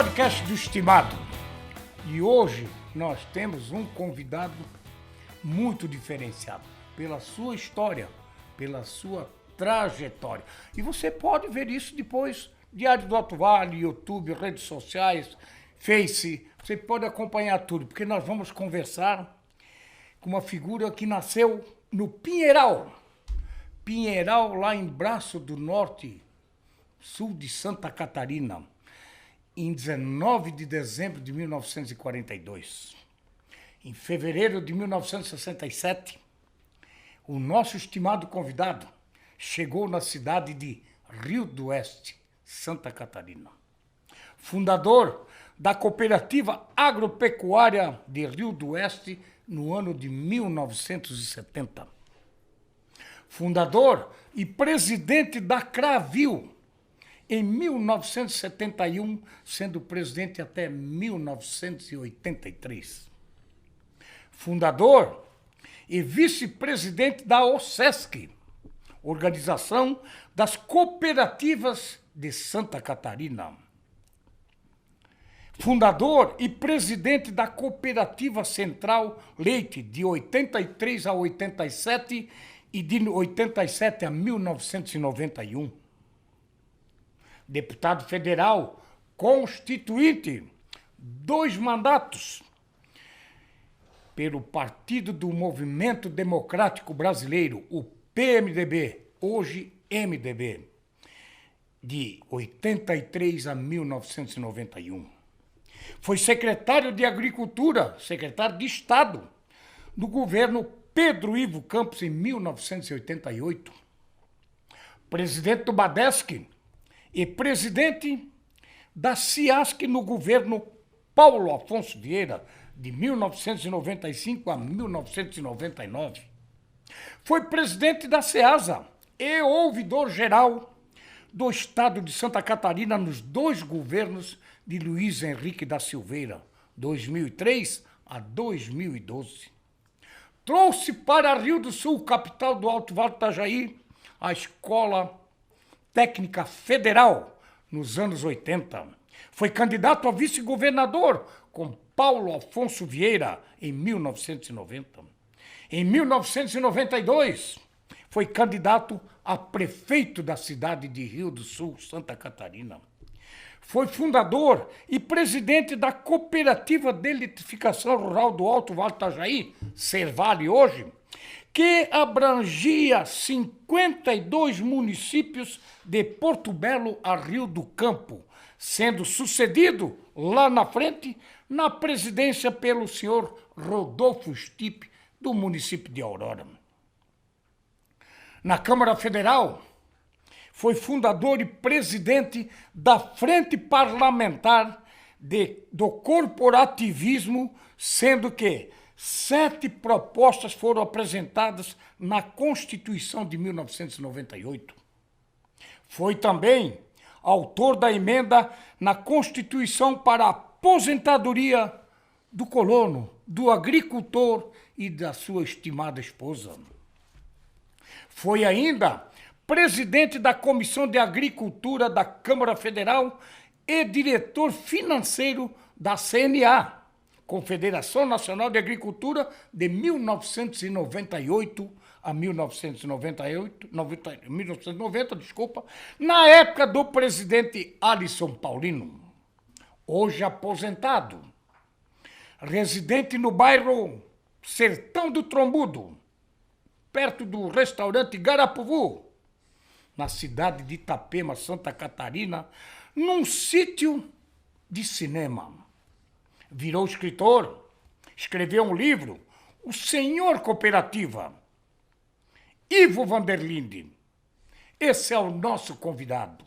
podcast do Estimado. E hoje nós temos um convidado muito diferenciado pela sua história, pela sua trajetória. E você pode ver isso depois, Diário do Alto Vale, YouTube, redes sociais, Face. Você pode acompanhar tudo, porque nós vamos conversar com uma figura que nasceu no Pinheiral. Pinheiral, lá em Braço do Norte, sul de Santa Catarina, em 19 de dezembro de 1942. Em fevereiro de 1967, o nosso estimado convidado chegou na cidade de Rio do Oeste, Santa Catarina. Fundador da Cooperativa Agropecuária de Rio do Oeste no ano de 1970. Fundador e presidente da Cravil em 1971, sendo presidente até 1983. Fundador e vice-presidente da OSESC, Organização das Cooperativas de Santa Catarina. Fundador e presidente da Cooperativa Central Leite, de 83 a 87 e de 87 a 1991. Deputado federal constituinte, 2 mandatos pelo Partido do Movimento Democrático Brasileiro, o PMDB, hoje MDB, de 83 a 1991. Foi secretário de Agricultura, secretário de Estado do governo Pedro Ivo Campos em 1988. Presidente do Badesc e presidente da CIASC no governo Paulo Afonso Vieira, de 1995 a 1999. Foi presidente da SEASA e ouvidor-geral do estado de Santa Catarina nos 2 governos de Luiz Henrique da Silveira, 2003 a 2012. Trouxe para Rio do Sul, capital do Alto Vale do Itajaí, a Escola Técnica Federal nos anos 80. Foi candidato a vice-governador com Paulo Afonso Vieira em 1990. Em 1992, foi candidato a prefeito da cidade de Rio do Sul, Santa Catarina. Foi fundador e presidente da Cooperativa de Eletrificação Rural do Alto Vale do Itajaí, Servale hoje, que abrangia 52 municípios de Porto Belo a Rio do Campo, sendo sucedido lá na frente na presidência pelo senhor Rodolfo Stipe, do município de Aurora. Na Câmara Federal, foi fundador e presidente da Frente Parlamentar do Corporativismo, sendo que 7 propostas foram apresentadas na Constituição de 1998. Foi também autor da emenda na Constituição para a aposentadoria do colono, do agricultor e da sua estimada esposa. Foi ainda presidente da Comissão de Agricultura da Câmara Federal e diretor financeiro da CNA, Confederação Nacional de Agricultura, de 1998 a 1990, na época do presidente Alisson Paulino, hoje aposentado, residente no bairro Sertão do Trombudo, perto do restaurante Garapuvu, na cidade de Itapema, Santa Catarina, num sítio de cinema. Virou escritor, escreveu um livro, O Senhor Cooperativa. Ivo Vanderlinde, esse é o nosso convidado.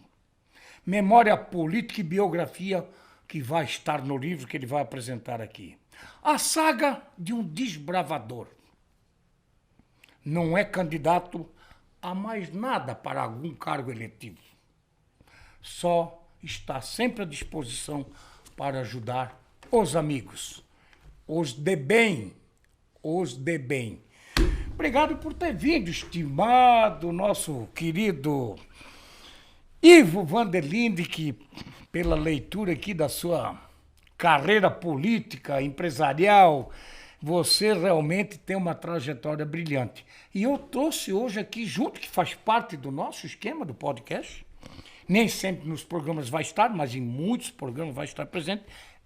Memória política e biografia que vai estar no livro que ele vai apresentar aqui. A saga de um desbravador. Não é candidato a mais nada para algum cargo eletivo. Só está sempre à disposição para ajudar os amigos, os de bem, os de bem. Obrigado por ter vindo, estimado nosso querido Ivo Vanderlinde, que pela leitura aqui da sua carreira política, empresarial, você realmente tem uma trajetória brilhante. E eu trouxe hoje aqui, junto, que faz parte do nosso esquema do podcast, nem sempre nos programas vai estar, mas em muitos programas vai estar presente,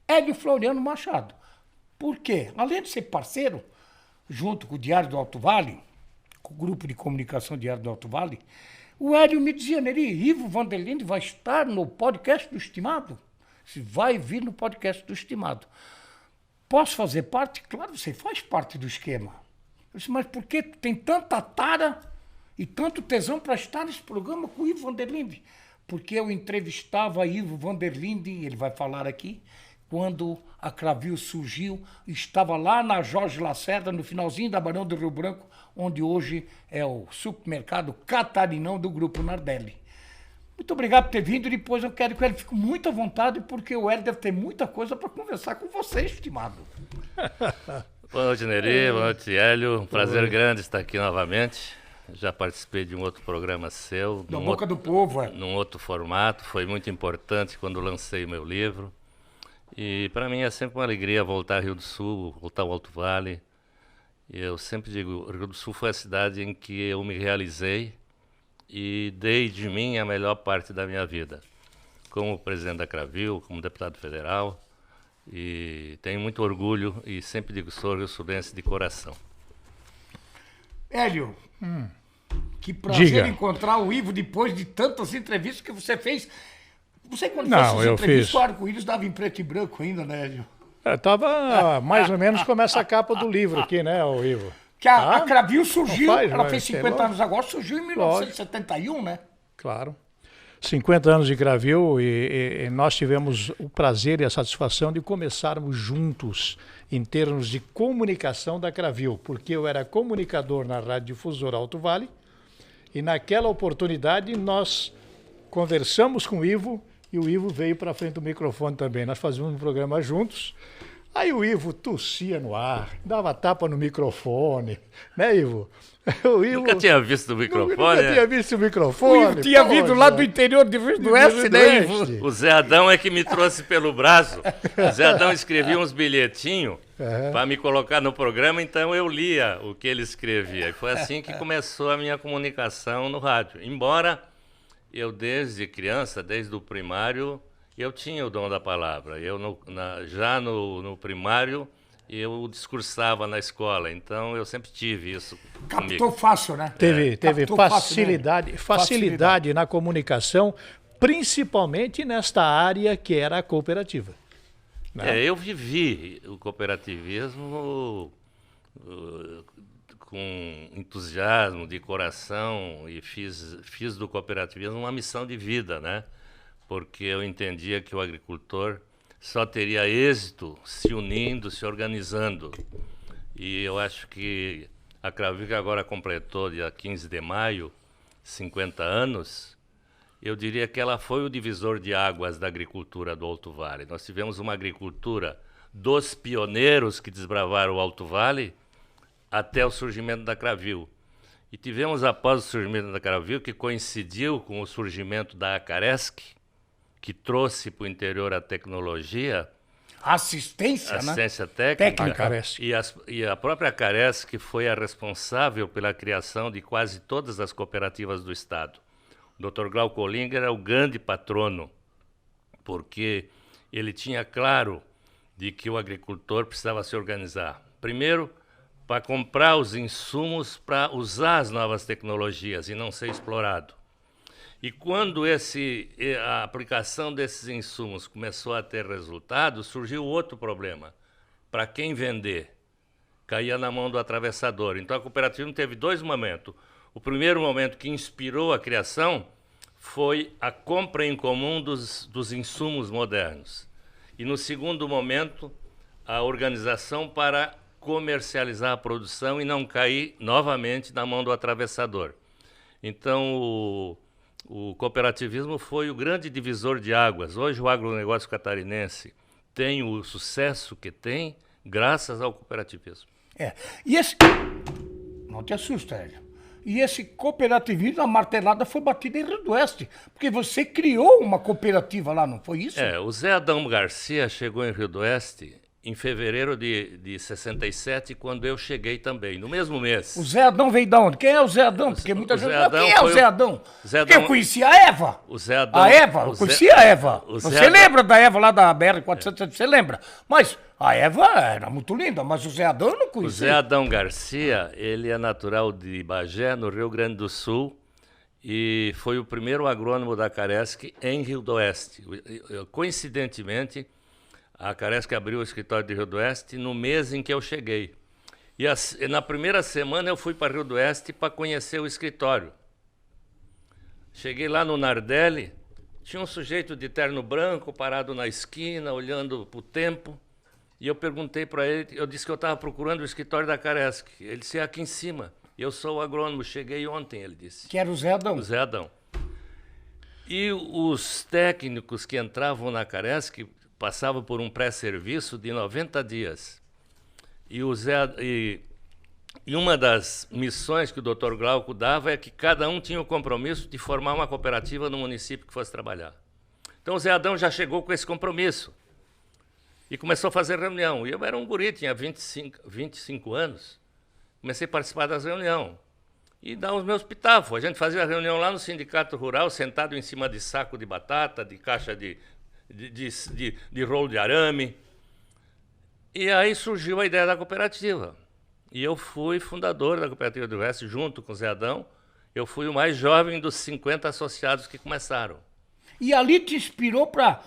Hélio Floriano Machado. Por quê? Além de ser parceiro, junto com o Diário do Alto Vale, com o grupo de comunicação Diário do Alto Vale, o Hélio me dizia, Neri, Ivo Vanderlinde vai estar no podcast do Estimado? Se vai vir no podcast do Estimado. Posso fazer parte? Claro, você faz parte do esquema. Eu disse, mas por que tem tanta tara e tanto tesão para estar nesse programa com o Ivo Vanderlinde? Porque eu entrevistava Ivo Vanderlinde, ele vai falar aqui, quando a Cravil surgiu, estava lá na Jorge Lacerda, no finalzinho da Barão do Rio Branco, onde hoje é o supermercado Catarinão do Grupo Nardelli. Muito obrigado por ter vindo e depois eu quero que ele fique muito à vontade, porque o Hélio deve ter muita coisa para conversar com você, estimado. Boa noite, Neri. Boa noite, Hélio. Um prazer grande estar aqui novamente. Já participei de um outro programa seu. Da Boca do Povo, é. Num outro formato. Foi muito importante quando lancei o meu livro. E para mim é sempre uma alegria voltar ao Rio do Sul, voltar ao Alto Vale. Eu sempre digo, o Rio do Sul foi a cidade em que eu me realizei e dei de mim a melhor parte da minha vida. Como presidente da Cravil, como deputado federal. E tenho muito orgulho e sempre digo, sou rio-sulense de coração. Hélio, que prazer encontrar o Ivo depois de tantas entrevistas que você fez. Você quando fez essas entrevistas, o arco-íris dava em preto e branco ainda, né, Hélio? Estava mais ou menos como essa capa do livro aqui, né, o Ivo? Que a Cravil surgiu, ela fez 50 anos agora, surgiu em 1971, né? Claro. 50 anos de Cravil e nós tivemos o prazer e a satisfação de começarmos juntos em termos de comunicação da Cravil, porque eu era comunicador na Rádio Difusora Alto Vale e naquela oportunidade nós conversamos com o Ivo e o Ivo veio para frente do microfone também. Nós fazíamos um programa juntos. Aí o Ivo tossia no ar, dava tapa no microfone, né, Ivo? O Ivo nunca tinha visto o microfone. Nunca tinha visto o microfone. O Ivo tinha vindo lá do interior do Rio do Oeste, né, Ivo? O Zé Adão é que me trouxe pelo braço. O Zé Adão escrevia uns bilhetinhos para me colocar no programa, então eu lia o que ele escrevia. E foi assim que começou a minha comunicação no rádio. Embora eu, desde criança, desde o primário, eu tinha o dom da palavra. Eu já no primário eu discursava na escola, então eu sempre tive isso. Captou fácil, né? Teve facilidade na comunicação, principalmente nesta área que era a cooperativa. Né? Eu vivi o cooperativismo com entusiasmo, de coração, e fiz do cooperativismo uma missão de vida, né? Porque eu entendia que o agricultor só teria êxito se unindo, se organizando. E eu acho que a Cravil, que agora completou, dia 15 de maio, 50 anos, eu diria que ela foi o divisor de águas da agricultura do Alto Vale. Nós tivemos uma agricultura dos pioneiros que desbravaram o Alto Vale até o surgimento da Cravil. E tivemos, após o surgimento da Cravil, que coincidiu com o surgimento da Acaresc, que trouxe para o interior a tecnologia, assistência técnica. E a própria Acaresc, que foi a responsável pela criação de quase todas as cooperativas do Estado. O Dr. Glauco Olinger é o grande patrono, porque ele tinha claro de que o agricultor precisava se organizar. Primeiro, para comprar os insumos para usar as novas tecnologias e não ser explorado. E quando a aplicação desses insumos começou a ter resultado, surgiu outro problema. Para quem vender? Caía na mão do atravessador. Então a cooperativa teve dois momentos. O primeiro momento que inspirou a criação foi a compra em comum dos insumos modernos. E no segundo momento, a organização para comercializar a produção e não cair novamente na mão do atravessador. Então o cooperativismo foi o grande divisor de águas. Hoje o agronegócio catarinense tem o sucesso que tem graças ao cooperativismo. E esse... Não te assusta, Hélio. E esse cooperativismo, a martelada foi batida em Rio do Oeste, porque você criou uma cooperativa lá, não foi isso? O Zé Adão Garcia chegou em Rio do Oeste em fevereiro de 67, quando eu cheguei também, no mesmo mês. O Zé Adão veio de onde? Quem é o Zé Adão? Porque muita gente fala, quem é o Zé Adão? Porque eu conhecia a Eva. O Zé Adão, a Eva, eu conhecia a Eva. Você Adão... lembra da Eva lá da BR-400? Você lembra? Mas a Eva era muito linda, mas o Zé Adão eu não conhecia. O Zé Adão Garcia, ele é natural de Bagé, no Rio Grande do Sul, e foi o primeiro agrônomo da Caresc em Rio do Oeste. Coincidentemente, a Caresc abriu o escritório de Rio do Oeste no mês em que eu cheguei. E na primeira semana eu fui para Rio do Oeste para conhecer o escritório. Cheguei lá no Nardelli, tinha um sujeito de terno branco parado na esquina, olhando para o tempo, e eu perguntei para ele, eu disse que eu estava procurando o escritório da Caresc. Ele disse, é aqui em cima. Eu sou o agrônomo, cheguei ontem, ele disse. Que era o Zé Adão. O Zé Adão. E os técnicos que entravam na Caresc passavam por um pré-serviço de 90 dias. E uma das missões que o Dr. Glauco dava é que cada um tinha o compromisso de formar uma cooperativa no município que fosse trabalhar. Então o Zé Adão já chegou com esse compromisso e começou a fazer reunião. E eu era um guri, tinha 25 anos. Comecei a participar das reuniões e dar os meus pitafos. A gente fazia a reunião lá no Sindicato Rural, sentado em cima de saco de batata, de caixa de rolo de arame. E aí surgiu a ideia da cooperativa. E eu fui fundador da Cooperativa do Oeste, junto com o Zé Adão. Eu fui o mais jovem dos 50 associados que começaram. E ali te inspirou para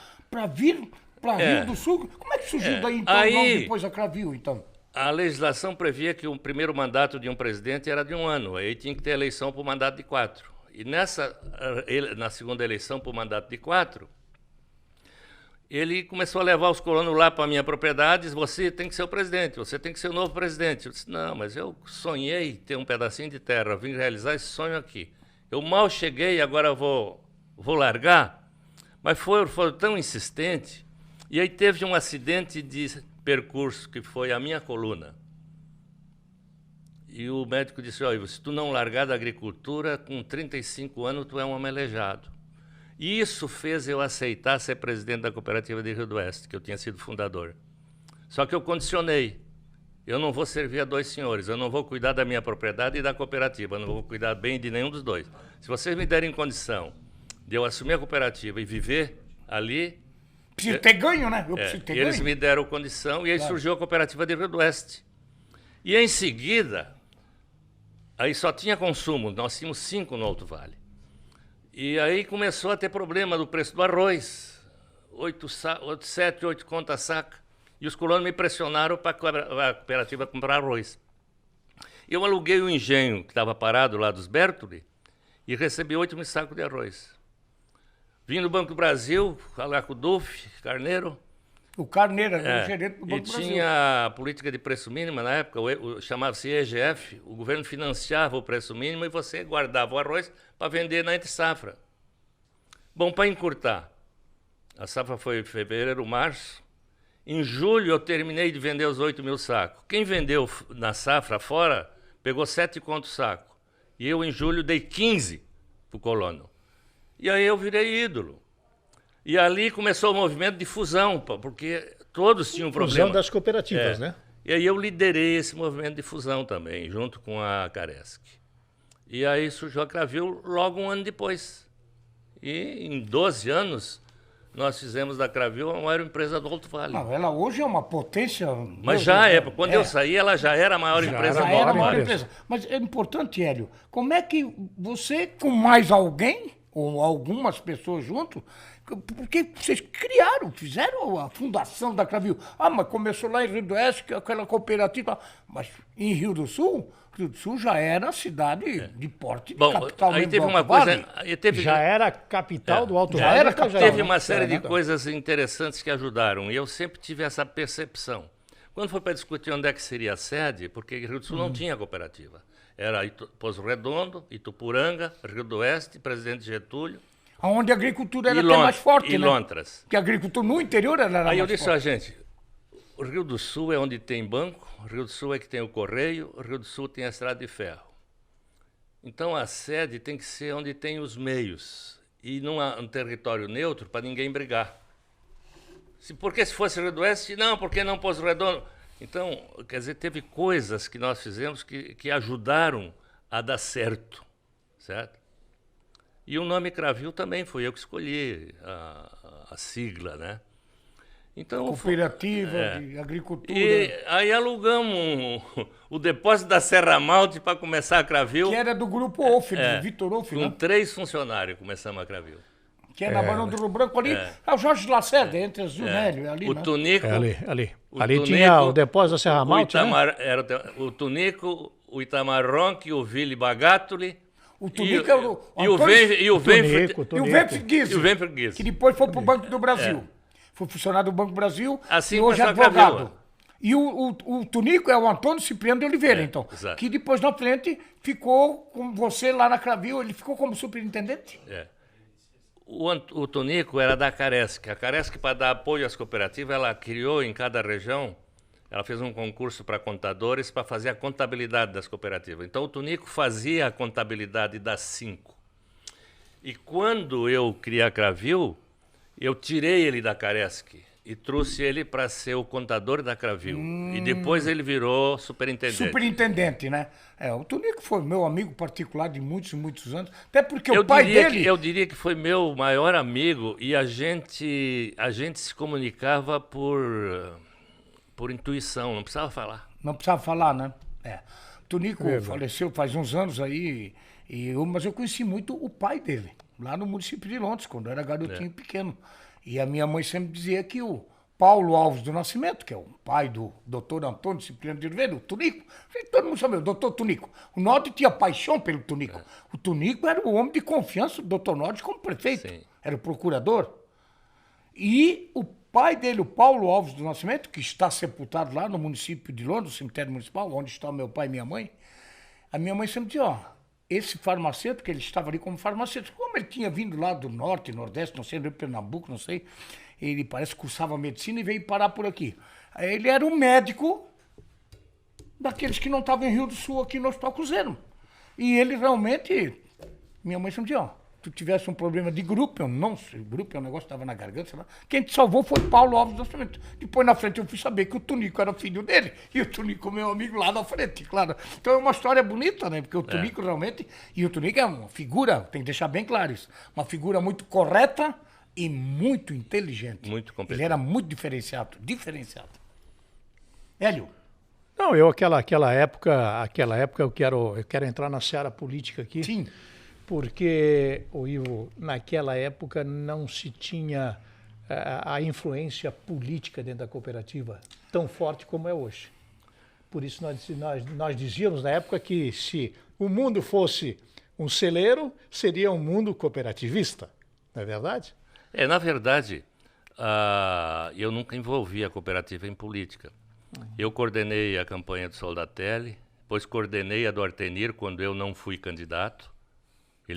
vir para Rio do Sul? Como é que surgiu daí, então, logo depois da Cravil, então? A legislação previa que o primeiro mandato de um presidente era de 1 ano. Aí tinha que ter eleição para o mandato de 4. E na segunda eleição para o mandato de 4, ele começou a levar os colonos lá para a minha propriedade, disse, você tem que ser o presidente, você tem que ser o novo presidente. Eu disse, não, mas eu sonhei ter um pedacinho de terra, vim realizar esse sonho aqui. Eu mal cheguei, agora vou largar. Mas foi tão insistente. E aí teve um acidente de percurso, que foi a minha coluna. E o médico disse, olha, se tu não largar da agricultura, com 35 anos tu é um amelejado. E isso fez eu aceitar ser presidente da Cooperativa de Rio do Oeste, que eu tinha sido fundador. Só que eu condicionei. Eu não vou servir a 2 senhores, eu não vou cuidar da minha propriedade e da cooperativa, eu não vou cuidar bem de nenhum dos dois. Se vocês me derem condição de eu assumir a cooperativa e viver ali... Preciso ter ganho, né? Eu preciso ter eles ganho. me deram condição e aí surgiu a Cooperativa de Rio do Oeste. E em seguida, aí só tinha consumo, nós tínhamos 5 no Alto Vale. E aí começou a ter problema do preço do arroz, 7, 8 contas saca. E os colonos me pressionaram para a cooperativa comprar arroz. Eu aluguei o engenho que estava parado lá dos Bertoli e recebi 8 mil sacos de arroz. Vim no Banco do Brasil, falar com o Duf, Carneiro. O Carneiro era o gerente do Banco do Brasil. E tinha a política de preço mínimo na época, chamava-se EGF, o governo financiava o preço mínimo e você guardava o arroz para vender na entre-safra. Bom, para encurtar, a safra foi em fevereiro, março. Em julho eu terminei de vender os 8 mil sacos. Quem vendeu na safra fora pegou 7 contos saco. E eu em julho dei 15 para o colono. E aí eu virei ídolo. E ali começou o movimento de fusão, porque todos tinham problema. Fusão das cooperativas, né? E aí eu liderei esse movimento de fusão também, junto com a Caresc. E aí surgiu a Cravil logo 1 ano depois. E em 12 anos, nós fizemos da Cravil a maior empresa do Alto Vale. Não, ela hoje é uma potência... Mas já é, quando eu saí, ela já era a maior empresa do Alto Vale. Mas é importante, Hélio, como é que você, com mais alguém, ou algumas pessoas junto, porque vocês fizeram a fundação da Cravil. Ah, mas começou lá em Rio do Oeste, aquela cooperativa, mas em Rio do Sul já era cidade de porte, de capital. Aí teve uma coisa... Já era capital do Alto Já Vale. era capital. Teve uma série de coisas interessantes que ajudaram, e eu sempre tive essa percepção. Quando foi para discutir onde é que seria a sede, porque Rio do Sul não tinha cooperativa. Era Poço Redondo, Itupuranga, Rio do Oeste, Presidente Getúlio. Onde a agricultura era até mais forte, né? E Lontras. Porque a agricultura no interior era mais forte. Aí eu disse, gente, o Rio do Sul é onde tem banco, o Rio do Sul é que tem o correio, o Rio do Sul tem a estrada de ferro. Então a sede tem que ser onde tem os meios e num território neutro para ninguém brigar. Porque se fosse Rio do Oeste, não, porque não Poço Redondo? Então, quer dizer, teve coisas que nós fizemos que ajudaram a dar certo, certo? E o nome Cravil também foi eu que escolhi a sigla, né? Então, Cooperativa de agricultura. E aí alugamos o depósito da Serra Malte para começar a Cravil. Que era do grupo Wolff, do Vitor Wolff, Com né? 3 funcionários começamos a Cravil. Que é na Barão do Rio Branco ali. É o Jorge Lacerda, entre as Nélio, ali, O né? Tunico... Ali Tunico, tinha o depósito da Serra Malte, né? O Tunico, o Itamar Ronchi, o Vili Bagatoli... O Tunico é o... E o Venfre E o Venfre Guise, que depois foi para o Banco do Brasil. Foi funcionário do Banco do Brasil Assim e hoje é começou a advogado. Cravil. E o Tunico é o Antônio Cipriano de Oliveira, então. Exato. Que depois na frente ficou com você lá na Cravil, ele ficou como superintendente. O Tunico era da Caresc. A Caresc, para dar apoio às cooperativas, ela criou em cada região, ela fez um concurso para contadores para fazer a contabilidade das cooperativas. Então o Tunico fazia a contabilidade das 5. E quando eu criei a Cravil, eu tirei ele da Caresc e trouxe ele para ser o contador da Cravil. E depois ele virou superintendente. Superintendente, né? O Tunico foi meu amigo particular de muitos e muitos anos. Até porque o pai dele... Eu diria que foi meu maior amigo e a gente se comunicava por intuição, não precisava falar. Não precisava falar, né? Tunico faleceu faz uns anos aí, mas eu conheci muito o pai dele, lá no município de Londres, quando eu era garotinho pequeno. E a minha mãe sempre dizia que o Paulo Alves do Nascimento, que é o pai do doutor Antônio Cipriano de Oliveira, o Tunico, todo mundo sabe, o doutor Tunico. O Norte tinha paixão pelo Tunico. O Tunico era o homem de confiança do doutor Norte como prefeito, era o procurador. E o pai dele, o Paulo Alves do Nascimento, que está sepultado lá no município de Londres, no cemitério municipal, onde está meu pai e minha mãe, a minha mãe sempre dizia, esse farmacêutico, ele estava ali como farmacêutico, como ele tinha vindo lá do norte, nordeste, não sei, do Pernambuco, não sei, ele parece que cursava medicina e veio parar por aqui. Ele era um médico daqueles que não estavam em Rio do Sul, aqui no Hospital Cruzeiro. E ele realmente, minha mãe sempre dizia, tu tivesse um problema de grupo, eu não sei, grupo é um negócio que estava na garganta, sei lá. Quem te salvou foi Paulo Alves do Nascimento. Depois na frente eu fui saber que o Tunico era filho dele, e o Tunico meu amigo lá na frente, claro. Então é uma história bonita, né? Porque o Tunico realmente, e o Tunico é uma figura, tem que deixar bem claro isso, uma figura muito correta e muito inteligente. Muito competente. Ele era muito diferenciado. Hélio. Não, eu aquela época eu quero entrar na seara política aqui. Sim. Porque, Ivo, naquela época não se tinha a influência política dentro da cooperativa tão forte como é hoje. Por isso nós dizíamos na época que se o mundo fosse um celeiro, seria um mundo cooperativista, não é verdade? Na verdade, eu nunca envolvi a cooperativa em política. Eu coordenei a campanha do Soldatelli, depois coordenei a do Artenir quando eu não fui candidato.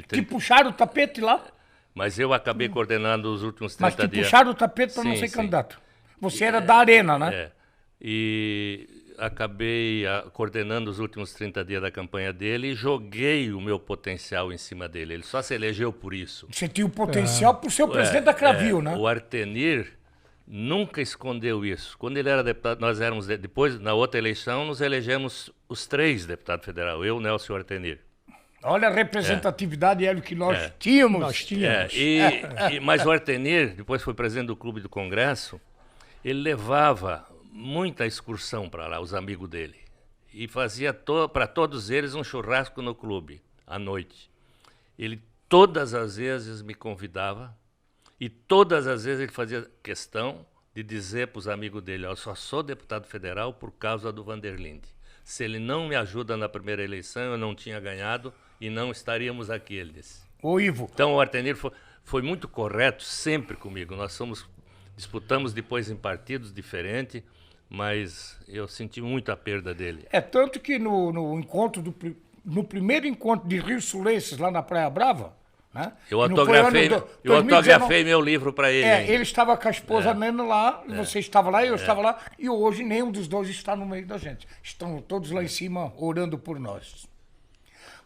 Que puxaram o tapete lá? Mas eu acabei coordenando os últimos 30 dias. Mas que puxaram o tapete para não ser candidato. Você era da Arena, né? E acabei coordenando os últimos 30 dias da campanha dele e joguei o meu potencial em cima dele. Ele só se elegeu por isso. Você tinha o potencial por ser o presidente da Cravil, né? O Artenir nunca escondeu isso. Quando ele era deputado, nós éramos, depois, na outra eleição, nos elegemos os 3 deputados federais, eu, Nelson e o Artenir. Olha a representatividade, Hélio, que nós tínhamos. Nós tínhamos. Mas o Artenir, depois foi presidente do Clube do Congresso, ele levava muita excursão para lá, os amigos dele. E fazia para todos eles um churrasco no clube, à noite. Ele todas as vezes me convidava e todas as vezes ele fazia questão de dizer para os amigos dele, eu só sou deputado federal por causa do Vanderlinde. Se ele não me ajuda na primeira eleição, eu não tinha ganhado e não estaríamos aqui, ele disse. Ô, Ivo. Então o Artenir foi muito correto sempre comigo. Nós disputamos depois em partidos diferentes, mas eu senti muito a perda dele. Tanto que no primeiro encontro de Rio Sulenses, lá na Praia Brava, né? Eu autografei meu livro para ele. Ele estava com a esposa Nena lá, você estava lá, eu estava lá, e hoje nenhum dos dois está no meio da gente. Estão todos lá em cima orando por nós.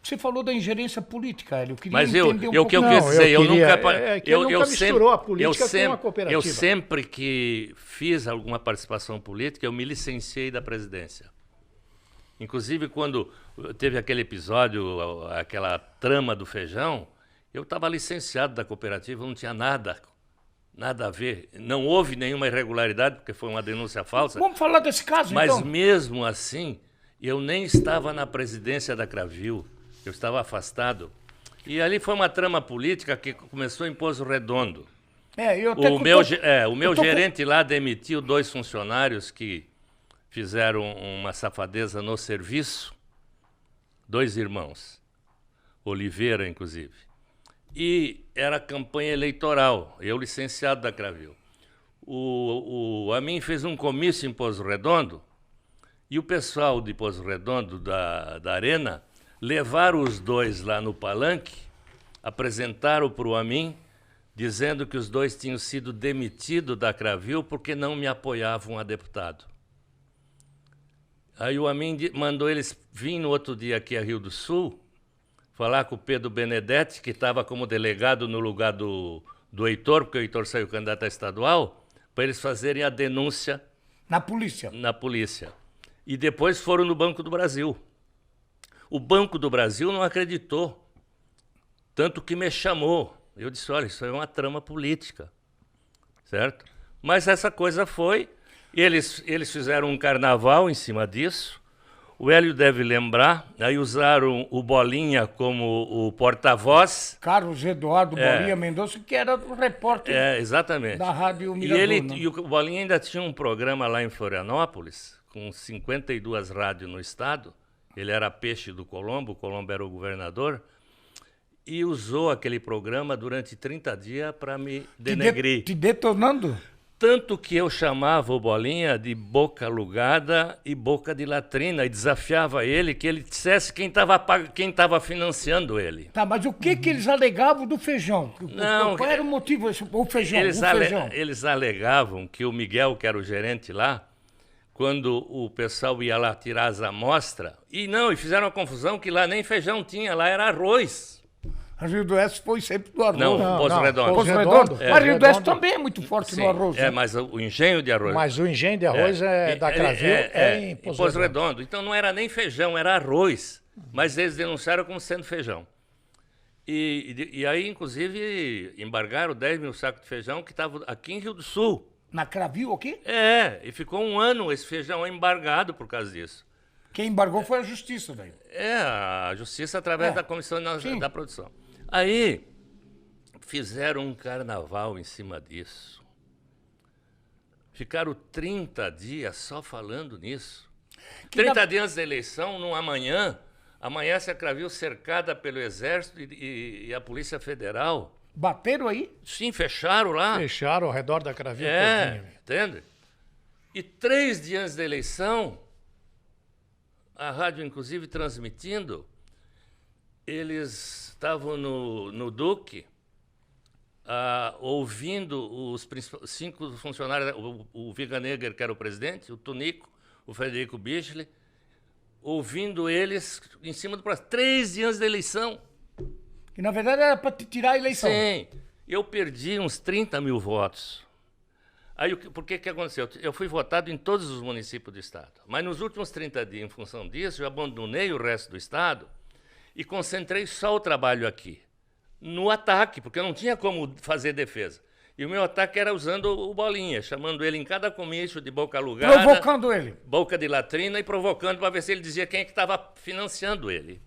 Você falou da ingerência política, Hélio. Eu queria Mas entender o que eu pouquinho. quis dizer, eu nunca... ele nunca misturou a política com a cooperativa. Eu sempre que fiz alguma participação política, eu me licenciei da presidência. Inclusive, quando teve aquele episódio, aquela trama do feijão, eu estava licenciado da cooperativa, não tinha nada a ver. Não houve nenhuma irregularidade, porque foi uma denúncia falsa. Vamos falar desse caso, Mas então. mesmo assim, eu nem estava na presidência da Cravil, eu estava afastado. E ali foi uma trama política que começou em Poço Redondo. O meu gerente lá demitiu 2 funcionários que fizeram uma safadeza no serviço, 2 irmãos, Oliveira, inclusive. E era campanha eleitoral, eu licenciado da Cravil. O Amin fez um comício em Poço Redondo, e o pessoal de Poço Redondo, da Arena, levaram os 2 lá no palanque, apresentaram para o Amin, dizendo que os 2 tinham sido demitidos da Cravil porque não me apoiavam a deputado. Aí o Amin mandou eles vir no outro dia aqui a Rio do Sul, falar com o Pedro Benedetti, que estava como delegado no lugar do Heitor, porque o Heitor saiu candidato a estadual, para eles fazerem a denúncia... Na polícia? Na polícia. E depois foram no Banco do Brasil. O Banco do Brasil não acreditou, tanto que me chamou. Eu disse, olha, isso é uma trama política, certo? Mas essa coisa foi, e eles fizeram um carnaval em cima disso. O Hélio deve lembrar, aí usaram o Bolinha como o porta-voz. Carlos Eduardo Bolinha Mendonça, que era o repórter exatamente. Da Rádio Mirador. E o Bolinha ainda tinha um programa lá em Florianópolis, com 52 rádios no estado. Ele era peixe do Colombo, o Colombo era o governador, e usou aquele programa durante 30 dias para me denegrir. Te detonando? Tanto que eu chamava o Bolinha de boca alugada e boca de latrina, e desafiava ele que ele dissesse quem estava financiando ele. Tá, mas o que eles alegavam do feijão? Não, qual era o motivo? O feijão, Eles alegavam que o Miguel, que era o gerente lá, quando o pessoal ia lá tirar as amostras, e fizeram uma confusão que lá nem feijão tinha, lá era arroz. A Rio do Oeste foi sempre do arroz. Não, Poço Redondo. Poço Redondo. Mas Rio do Oeste também é muito forte no arroz. Mas o engenho de arroz. Mas o engenho de arroz da Cravil em Poço Redondo. Então não era nem feijão, era arroz. Mas eles denunciaram como sendo feijão. E aí, inclusive, embargaram 10 mil sacos de feijão que estavam aqui em Rio do Sul. Na Cravil aqui? E ficou 1 ano esse feijão embargado por causa disso. Quem embargou foi a Justiça, velho. A Justiça através da Comissão da Produção. Aí fizeram um carnaval em cima disso. Ficaram 30 dias só falando nisso. 30 dias antes da eleição, numa manhã, amanhece a Cravil cercada pelo Exército e a Polícia Federal. Bateram aí? Sim, fecharam lá. Fecharam ao redor da Cravil. Entende? E 3 dias antes da eleição, a rádio, inclusive, transmitindo, eles estavam no Duque, ouvindo os 5 funcionários, o Viganegger, que era o presidente, o Tunico, o Frederico Bichli, ouvindo eles em cima do processo, 3 dias da eleição. Que, na verdade, era para te tirar a eleição. Sim. Eu perdi uns 30 mil votos. Aí, por que aconteceu? Eu fui votado em todos os municípios do estado. Mas nos últimos 30 dias, em função disso, eu abandonei o resto do estado e concentrei só o trabalho aqui, no ataque, porque eu não tinha como fazer defesa. E o meu ataque era usando o Bolinha, chamando ele em cada comício de boca alugada. Provocando ele. Boca de latrina e provocando para ver se ele dizia quem é que estava financiando ele.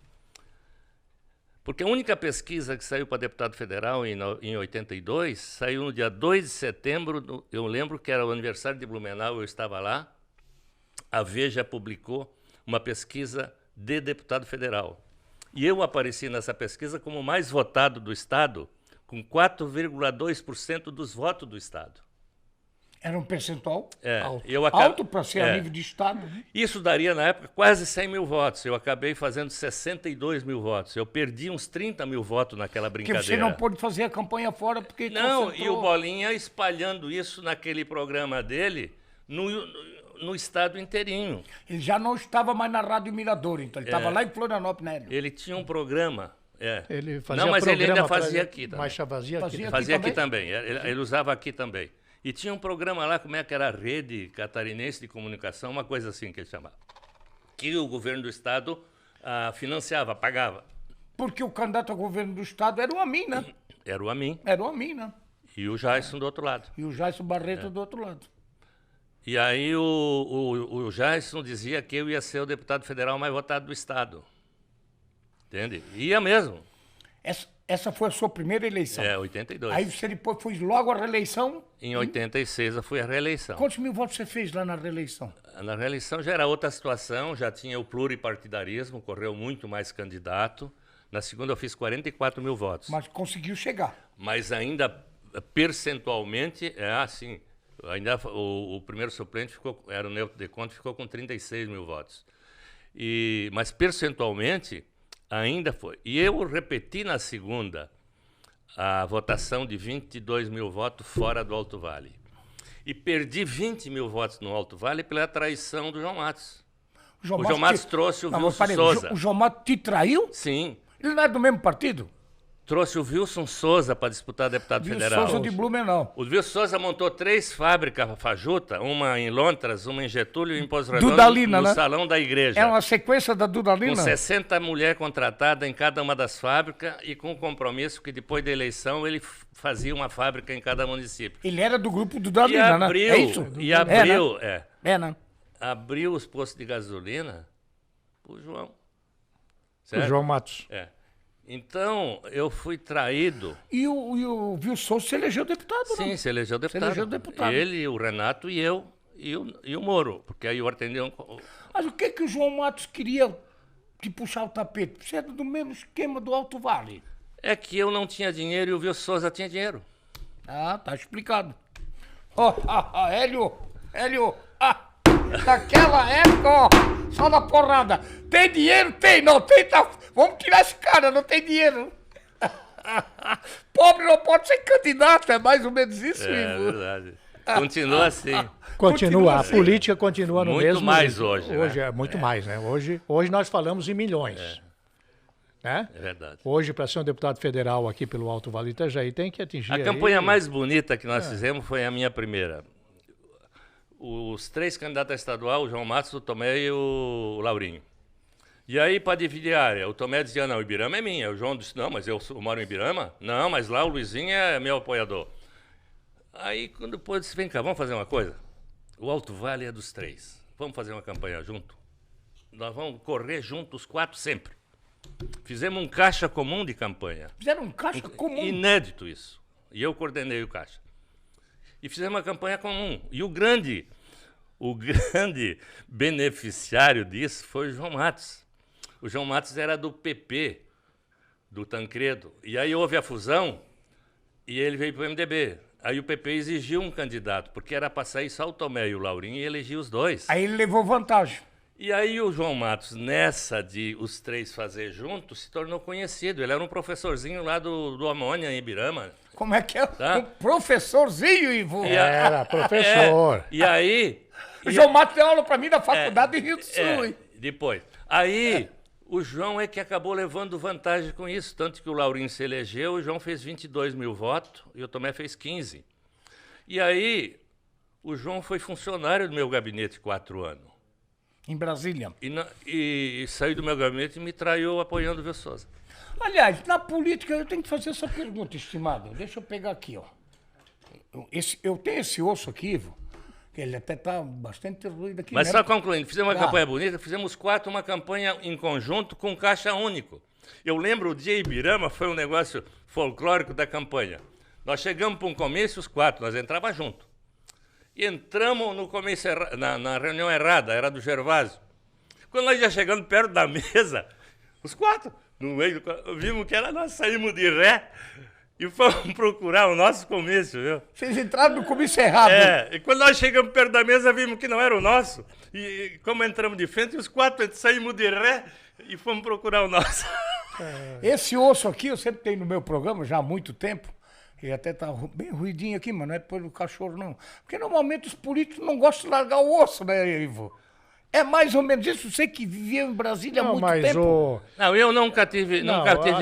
Porque a única pesquisa que saiu para deputado federal em 82, saiu no dia 2 de setembro, eu lembro que era o aniversário de Blumenau, eu estava lá, a Veja publicou uma pesquisa de deputado federal. E eu apareci nessa pesquisa como o mais votado do estado, com 4,2% dos votos do estado. Era um percentual alto. Alto para ser a nível de estado. Né? Isso daria, na época, quase 100 mil votos. Eu acabei fazendo 62 mil votos. Eu perdi uns 30 mil votos naquela brincadeira. Porque você não pôde fazer a campanha fora porque... Não, e o Bolinha espalhando isso naquele programa dele, no estado inteirinho. Ele já não estava mais na Rádio Mirador, então ele estava lá em Florianópolis, né? Ele tinha um programa. Ele fazia não, mas ele ainda programa fazia aqui também. Mas fazia aqui. Fazia aqui também. Ele usava aqui também. E tinha um programa lá, como é que era? Rede Catarinense de Comunicação, uma coisa assim que ele chamava. Que o governo do estado financiava, pagava. Porque o candidato ao governo do estado era o Amin, né? Era o Amin. Era o Amin, né? E o Jairson do outro lado. E o Jairson Barreto do outro lado. E aí o Jairson dizia que eu ia ser o deputado federal mais votado do estado. Entende? Ia mesmo. Essa foi a sua primeira eleição? 82. Aí você depois foi logo à reeleição? Em 86 eu fui à reeleição. Quantos mil votos você fez lá na reeleição? Na reeleição já era outra situação, já tinha o pluripartidarismo, correu muito mais candidato. Na segunda eu fiz 44 mil votos. Mas conseguiu chegar. Mas ainda percentualmente, assim, ainda o primeiro suplente era o Neutro de Conte, ficou com 36 mil votos. Mas percentualmente ainda foi. E eu repeti na segunda a votação de 22 mil votos fora do Alto Vale. E perdi 20 mil votos no Alto Vale pela traição do João Matos. O João Matos trouxe o Wilson Souza. O João Matos te traiu? Sim. Ele não é do mesmo partido? Trouxe o Wilson Souza para disputar deputado federal. Wilson Souza de Blumenau. O Wilson Souza montou 3 fábricas fajuta, uma em Londres, uma em Getúlio e em Poço Redondo, Dudalina, no né? salão da igreja. É uma sequência da Dudalina? Com 60 mulheres contratadas em cada uma das fábricas e com o compromisso que depois da eleição ele fazia uma fábrica em cada município. Ele era do grupo Dudalina, né? É isso? E abriu, né? Abriu os postos de gasolina pro João. Certo? O João Matos. Então, eu fui traído. E o Wilson Souza se elegeu deputado, Sim, não? se elegeu deputado. Se elegeu deputado. Ele, o Renato e eu e o Moro, porque aí o Artendeu... Mas o que o João Matos queria te puxar o tapete? Você era do mesmo esquema do Alto Vale. É que eu não tinha dinheiro e o Wilson Souza tinha dinheiro. Ah, tá explicado. Hélio, naquela época, ó, só na porrada. Tem dinheiro? Tem, não tem, tá... Vamos tirar esse cara, não tem dinheiro. Pobre não pode ser candidato, é mais ou menos isso, Ivo. É verdade. Continua assim. Continua, a política continua no muito mesmo... Muito mais hoje, Hoje né? é muito mais, né? Hoje nós falamos em milhões. Né? É verdade. Hoje, para ser um deputado federal aqui pelo Alto Vale do Itajaí, tem que atingir... A campanha mais bonita que nós fizemos foi a minha primeira. Os 3 candidatos a estadual, o João Matos, o Tomé e o Laurinho. E aí, para dividir a área, o Tomé dizia, não, o Ibirama é minha. O João disse, não, mas eu moro em Ibirama. Não, mas lá o Luizinho é meu apoiador. Aí, quando depois disse, vem cá, vamos fazer uma coisa? O Alto Vale é dos 3. Vamos fazer uma campanha junto? Nós vamos correr juntos os 4 sempre. Fizemos um caixa comum de campanha. Fizeram um caixa comum? Inédito isso. E eu coordenei o caixa. E fizemos uma campanha comum. E o grande beneficiário disso foi o João Matos. O João Matos era do PP, do Tancredo. E aí houve a fusão e ele veio para o MDB. Aí o PP exigiu um candidato, porque era para sair só o Tomé e o Laurinho e elegia os 2. Aí ele levou vantagem. E aí o João Matos, nessa de os 3 fazer juntos, se tornou conhecido. Ele era um professorzinho lá do Amônia, em Ibirama. Como é que é? Tá? Um professorzinho, Ivo. Era professor. E aí... O João Matos deu aula para mim na faculdade de Rio do Sul. Hein? Depois. Aí... O João é que acabou levando vantagem com isso, tanto que o Laurinho se elegeu, o João fez 22 mil votos e o Tomé fez 15. E aí, o João foi funcionário do meu gabinete 4 anos. Em Brasília. E saiu do meu gabinete e me traiu apoiando o Wilson Souza. Aliás, na política, eu tenho que fazer essa pergunta, estimado. Deixa eu pegar aqui, ó. Eu tenho esse osso aqui, Ivo, que ele até está bastante ruído aqui. Mas né? só concluindo, fizemos uma campanha bonita, fizemos 4, uma campanha em conjunto com caixa único. Eu lembro o dia Ibirama, foi um negócio folclórico da campanha. Nós chegamos para um comício, os 4, nós entrávamos junto. E entramos no comício, na reunião errada, era do Gervásio. Quando nós já chegando perto da mesa, os 4, no meio, vimos que era nós, saímos de ré. E fomos procurar o nosso comício, viu? Vocês entraram no comício errado. E quando nós chegamos perto da mesa, vimos que não era o nosso. E como entramos de frente, os 4 saímos de ré e fomos procurar o nosso. Esse osso aqui, eu sempre tenho no meu programa, já há muito tempo. Que até tá bem ruidinho aqui, mas não é pelo cachorro, não. Porque normalmente os políticos não gostam de largar o osso, né, Ivo? É mais ou menos isso. Você que viveu em Brasília há muito tempo. Não, eu nunca tive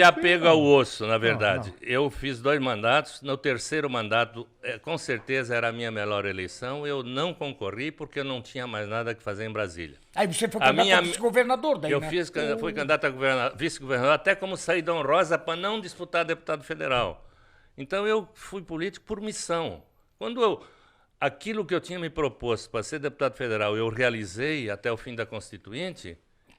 apego ao osso, na verdade. Não. Eu fiz 2 mandatos. No terceiro mandato, com certeza era a minha melhor eleição. Eu não concorri porque eu não tinha mais nada que fazer em Brasília. Aí você foi candidato a vice-governador daí, eu né? fui candidato a vice-governador, até como saída honrosa para não disputar deputado federal. Então eu fui político por missão. Aquilo que eu tinha me proposto para ser deputado federal, eu realizei até o fim da Constituinte,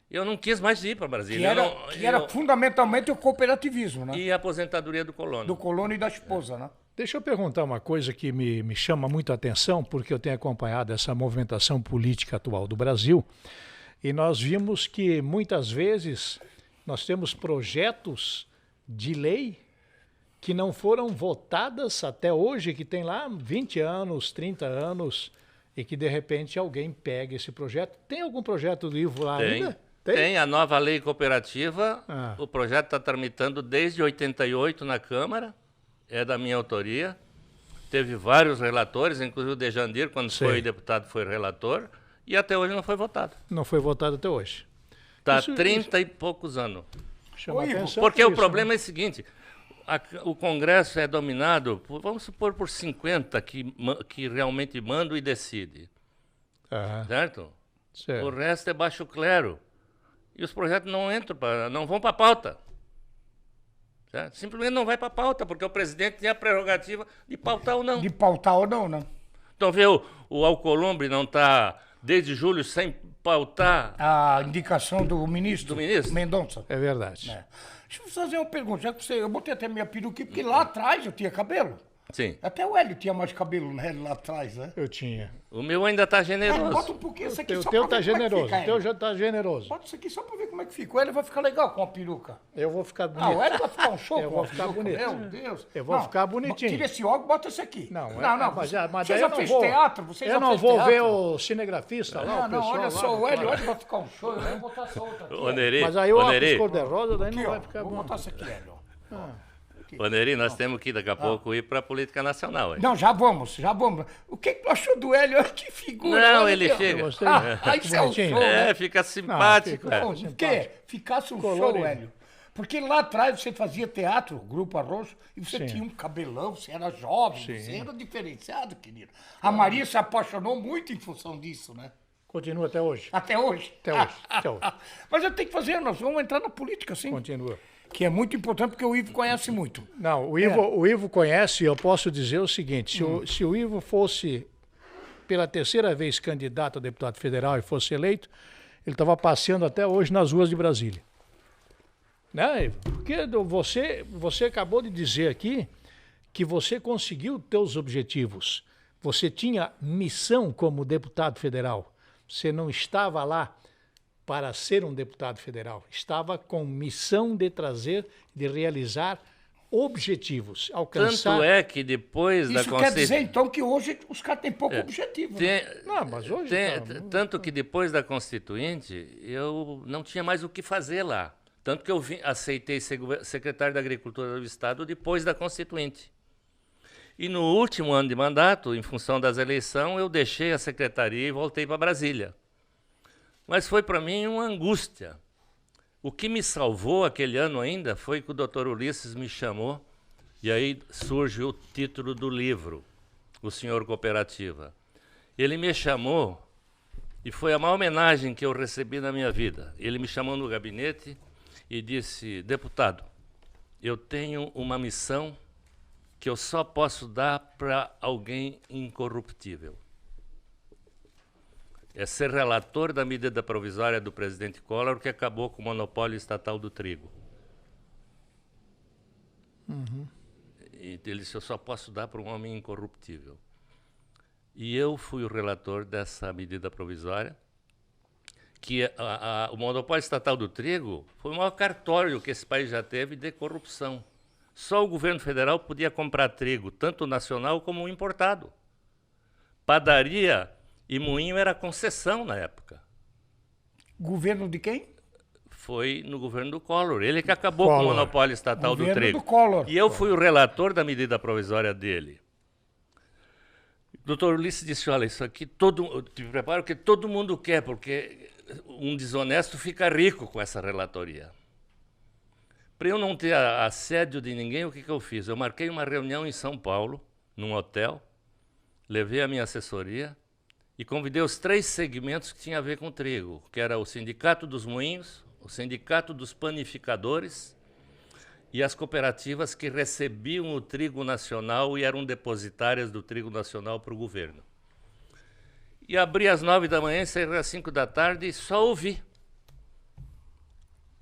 eu não quis mais ir para Brasília. Que era fundamentalmente o cooperativismo, né? E a aposentadoria do colono. Do colono e da esposa, né? Deixa eu perguntar uma coisa que me chama muito a atenção, porque eu tenho acompanhado essa movimentação política atual do Brasil, e nós vimos que muitas vezes nós temos projetos de lei que não foram votadas até hoje, que tem lá 20 anos, 30 anos, e que de repente alguém pega esse projeto. Tem algum projeto do Ivo lá ainda? Tem a nova lei cooperativa. O projeto está tramitando desde 88 na Câmara, é da minha autoria. Teve vários relatores, inclusive o Dejandir, quando foi deputado, foi relator, e até hoje não foi votado. Não foi votado até hoje. Está há 30 e poucos anos. Chama atenção porque o isso, problema é o seguinte... O Congresso é dominado, vamos supor, por 50 que realmente mandam e decidem. Certo? O resto é baixo clero. E os projetos não vão para a pauta. Certo? Simplesmente não vai para a pauta, porque o presidente tem a prerrogativa de pautar ou não. De pautar ou não, né? Então, vê, o Alcolumbre não está, desde julho, sem pautar... A indicação do ministro Mendonça. É verdade. Deixa eu fazer uma pergunta. Já que eu botei até minha peruca, porque lá atrás eu tinha cabelo. Sim. Até o Hélio tinha mais cabelo, né, lá atrás, né? Eu tinha. O meu ainda está generoso. Bota um pouquinho isso aqui O só teu pra tá ver como é que generoso. fica, O teu Hélio. já tá generoso. Bota isso aqui só pra ver como é que fica. O Hélio vai ficar legal com a peruca. Eu vou ficar bonito. Ah, o Hélio vai ficar um show Eu com vou a ficar peruca. bonito. Meu Deus. Eu vou ficar bonitinho. Tira esse óculos e bota esse aqui. Não, mas daí você já fez teatro? Você eu já não fez vou teatro? ver o cinegrafista lá, o pessoal olha lá. só, o Hélio vai ficar um show. Eu vou botar essa outra aqui. Ô, Neri, Mas aí o óculos cor-de-rosa daí não vai ficar Vou bom. botar essa aqui, Hélio. Ô, Neri, nós temos que daqui a pouco ir para a política nacional. Hein? Não, já vamos. O que tu achou do Hélio? Que figura. Não, olha ele aqui, ó. chega. Isso é um show, né? Fica simpático. O quê? Ficasse um show, Hélio. Porque lá atrás você fazia teatro, Grupo Arroz, e você tinha um cabelão, você era jovem, você era diferenciado, querido. A Maria se apaixonou muito em função disso, né? Continua até hoje. Até hoje? Até hoje. Mas eu tenho que fazer, nós vamos entrar na política, sim. Continua. Que é muito importante, porque o Ivo conhece muito. Não, o Ivo conhece, eu posso dizer o seguinte, se o Ivo fosse pela terceira vez candidato a deputado federal e fosse eleito, ele estava passeando até hoje nas ruas de Brasília. Né, Ivo? Porque você acabou de dizer aqui que você conseguiu teus objetivos. Você tinha missão como deputado federal. Você não estava lá para ser um deputado federal. Estava com missão de realizar objetivos, alcançar... Tanto é que depois da Isso quer dizer, então, que hoje os caras têm pouco objetivo. Né? Não, mas hoje... Tanto que depois da Constituinte, eu não tinha mais o que fazer lá. Tanto que eu aceitei ser secretário da Agricultura do Estado depois da Constituinte. E no último ano de mandato, em função das eleições, eu deixei a secretaria e voltei para Brasília. Mas foi para mim uma angústia. O que me salvou aquele ano ainda foi que o doutor Ulisses me chamou, e aí surge o título do livro, O Senhor Cooperativa. Ele me chamou, e foi a maior homenagem que eu recebi na minha vida. Ele me chamou no gabinete e disse: deputado, eu tenho uma missão que eu só posso dar para alguém incorruptível. É ser relator da medida provisória do presidente Collor, que acabou com o monopólio estatal do trigo. E ele disse: eu só posso dar para um homem incorruptível. E eu fui o relator dessa medida provisória, que o monopólio estatal do trigo foi o maior cartório que esse país já teve de corrupção. Só o governo federal podia comprar trigo, tanto nacional como importado. Padaria e moinho era concessão na época. Governo de quem? foi no governo do Collor. Ele que acabou com o monopólio estatal do trigo. Do Collor. E eu fui o relator da medida provisória dele. O doutor Ulisses disse, olha, isso aqui, te preparo que todo mundo quer, porque um desonesto fica rico com essa relatoria. Para eu não ter assédio de ninguém, o que eu fiz? Eu marquei uma reunião em São Paulo, num hotel, levei a minha assessoria e convidei os 3 segmentos que tinham a ver com trigo, que era o Sindicato dos Moinhos, o Sindicato dos Panificadores e as cooperativas que recebiam o trigo nacional e eram depositárias do trigo nacional para o governo. E abri às 9 da manhã, saí às 5 da tarde e só ouvi.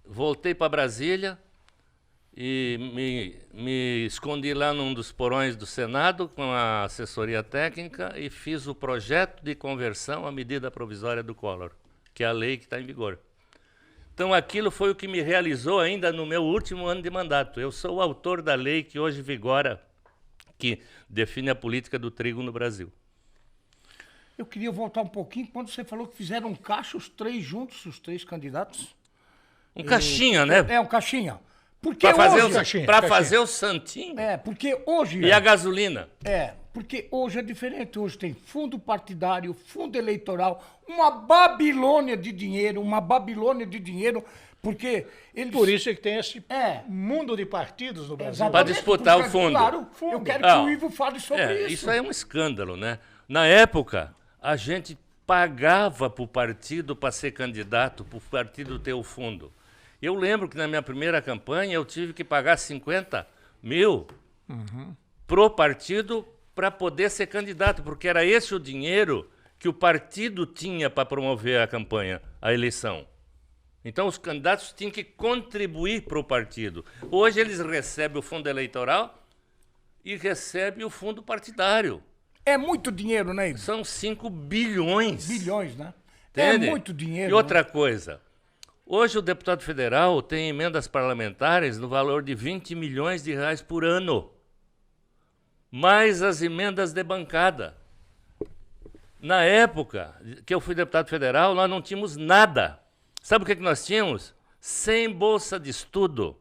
Voltei para Brasília e me escondi lá num dos porões do Senado com a assessoria técnica e fiz o projeto de conversão à medida provisória do Collor, que é a lei que está em vigor. Então, aquilo foi o que me realizou ainda no meu último ano de mandato. Eu sou o autor da lei que hoje vigora, que define a política do trigo no Brasil. Eu queria voltar um pouquinho, quando você falou que fizeram um caixa, os 3 juntos, os 3 candidatos. Um caixinha, né? É, um caixinha. Para fazer o santinho. Porque hoje... E a gasolina. Porque hoje é diferente. Hoje tem fundo partidário, fundo eleitoral, uma Babilônia de dinheiro, porque eles... Por isso é que tem esse mundo de partidos no Brasil. Para disputar o fundo. Claro, eu quero que o Ivo fale sobre isso. Isso é um escândalo, né? Na época, a gente pagava para o partido para ser candidato, para o partido ter o fundo. Eu lembro que na minha primeira campanha eu tive que pagar 50 mil pro partido para poder ser candidato, porque era esse o dinheiro que o partido tinha para promover a campanha, a eleição. Então os candidatos tinham que contribuir para o partido. Hoje eles recebem o fundo eleitoral e recebem o fundo partidário. É muito dinheiro, né, Ivo? São 5 bilhões. Bilhões, né? Entende? É muito dinheiro. E outra coisa, hoje o deputado federal tem emendas parlamentares no valor de 20 milhões de reais por ano, mais as emendas de bancada. Na época que eu fui deputado federal, nós não tínhamos nada. Sabe o que nós tínhamos? 100 bolsa de estudo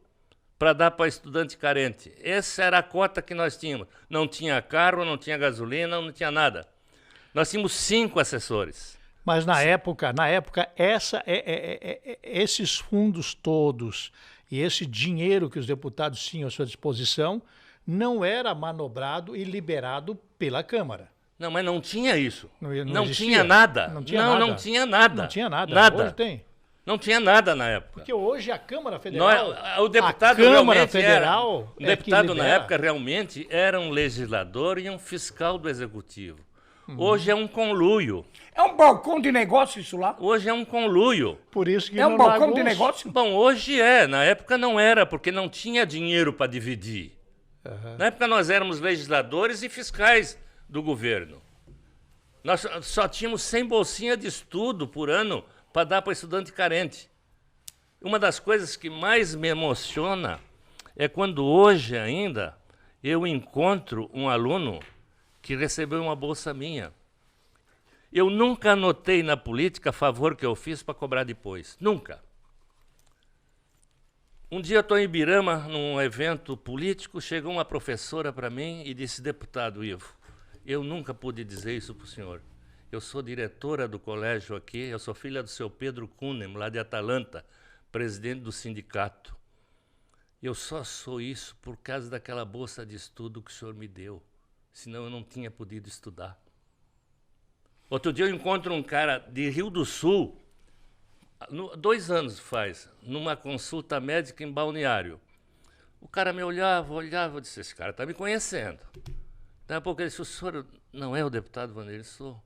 para dar para estudante carente. Essa era a cota que nós tínhamos. Não tinha carro, não tinha gasolina, não tinha nada. Nós tínhamos 5 assessores. Mas na época, esses fundos todos e esse dinheiro que os deputados tinham à sua disposição não era manobrado e liberado pela Câmara. Não, mas não tinha isso. Não tinha nada. Não tinha nada. Não tinha nada. Não tinha nada. Nada. Hoje tem. Não tinha nada na época. Porque hoje a Câmara Federal... O deputado o deputado na época realmente era um legislador e um fiscal do Executivo. Hoje é um conluio. É um balcão de negócio isso lá? Hoje é um conluio. Por isso que é um balcão de negócio? Bom, hoje é. Na época não era, porque não tinha dinheiro para dividir. Na época nós éramos legisladores e fiscais do governo. Nós só tínhamos 100 bolsinhas de estudo por ano para dar para estudante carente. Uma das coisas que mais me emociona é quando hoje ainda eu encontro um aluno que recebeu uma bolsa minha. Eu nunca anotei na política favor que eu fiz para cobrar depois. Nunca. Um dia eu estou em Ibirama, num evento político, chegou uma professora para mim e disse, deputado Ivo, eu nunca pude dizer isso para o senhor. Eu sou diretora do colégio aqui, eu sou filha do seu Pedro Kuhnem, lá de Atalanta, presidente do sindicato. Eu só sou isso por causa daquela bolsa de estudo que o senhor me deu. Senão eu não tinha podido estudar. Outro dia eu encontro um cara de Rio do Sul, 2 anos faz, numa consulta médica em Balneário. O cara me olhava, eu disse, esse cara está me conhecendo. Daí a pouco ele disse, o senhor não é o deputado Vanderlei? Sou.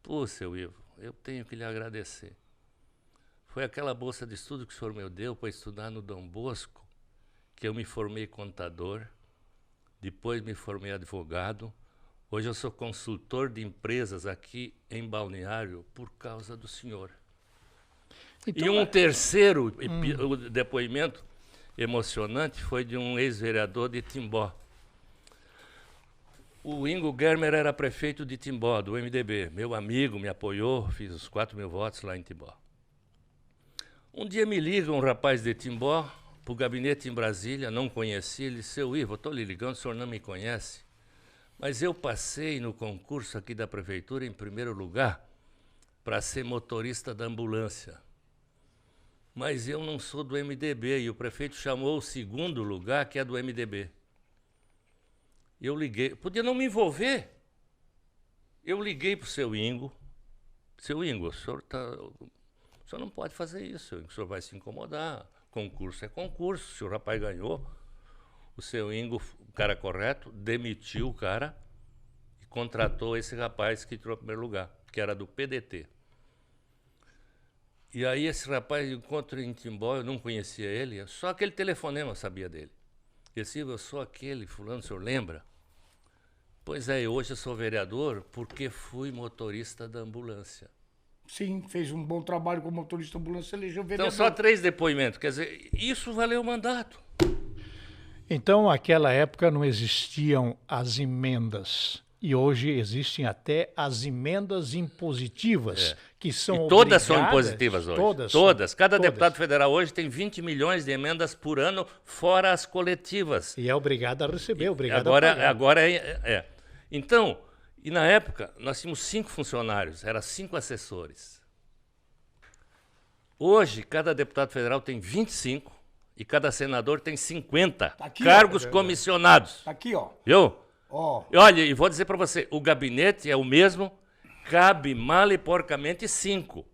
Pô, seu Ivo, eu tenho que lhe agradecer. Foi aquela bolsa de estudo que o senhor me deu para estudar no Dom Bosco, que eu me formei contador, depois me formei advogado. Hoje eu sou consultor de empresas aqui em Balneário por causa do senhor. Então, e um terceiro depoimento emocionante foi de um ex-vereador de Timbó. O Ingo Germer era prefeito de Timbó, do MDB. Meu amigo me apoiou, fiz os 4.000 votos lá em Timbó. Um dia me liga um rapaz de Timbó, para o gabinete em Brasília, não conhecia, ele disse, seu Ivo, estou lhe ligando, o senhor não me conhece, mas eu passei no concurso aqui da prefeitura em primeiro lugar para ser motorista da ambulância. Mas eu não sou do MDB e o prefeito chamou o segundo lugar, que é do MDB. Eu liguei, podia não me envolver. Eu liguei para o seu Ingo. Seu Ingo, o senhor não pode fazer isso, o senhor vai se incomodar. Concurso é concurso. Se o rapaz ganhou, o seu Ingo, o cara correto, demitiu o cara e contratou esse rapaz que tirou o primeiro lugar, que era do PDT. E aí esse rapaz encontra em Timbó, eu não conhecia ele, só aquele telefonema eu sabia dele. Ele disse, eu sou aquele, fulano, o senhor lembra? Pois é, hoje eu sou vereador porque fui motorista da ambulância. Sim, fez um bom trabalho como motorista da ambulância, elegeu vereador. Então, só 3 depoimentos, quer dizer, isso valeu o mandato. Então, naquela época não existiam as emendas. E hoje existem até as emendas impositivas, que são e todas obrigadas, são impositivas hoje. Todas. Cada deputado federal hoje tem 20 milhões de emendas por ano, fora as coletivas. E é obrigado a receber, obrigado a pagar. Agora é. Então, e na época, nós tínhamos 5 funcionários, eram 5 assessores. Hoje, cada deputado federal tem 25 e cada senador tem 50 aqui, cargos comissionados. Tá aqui, ó. Viu? Ó. Olha, e vou dizer para você, o gabinete é o mesmo, cabe mal e porcamente 5.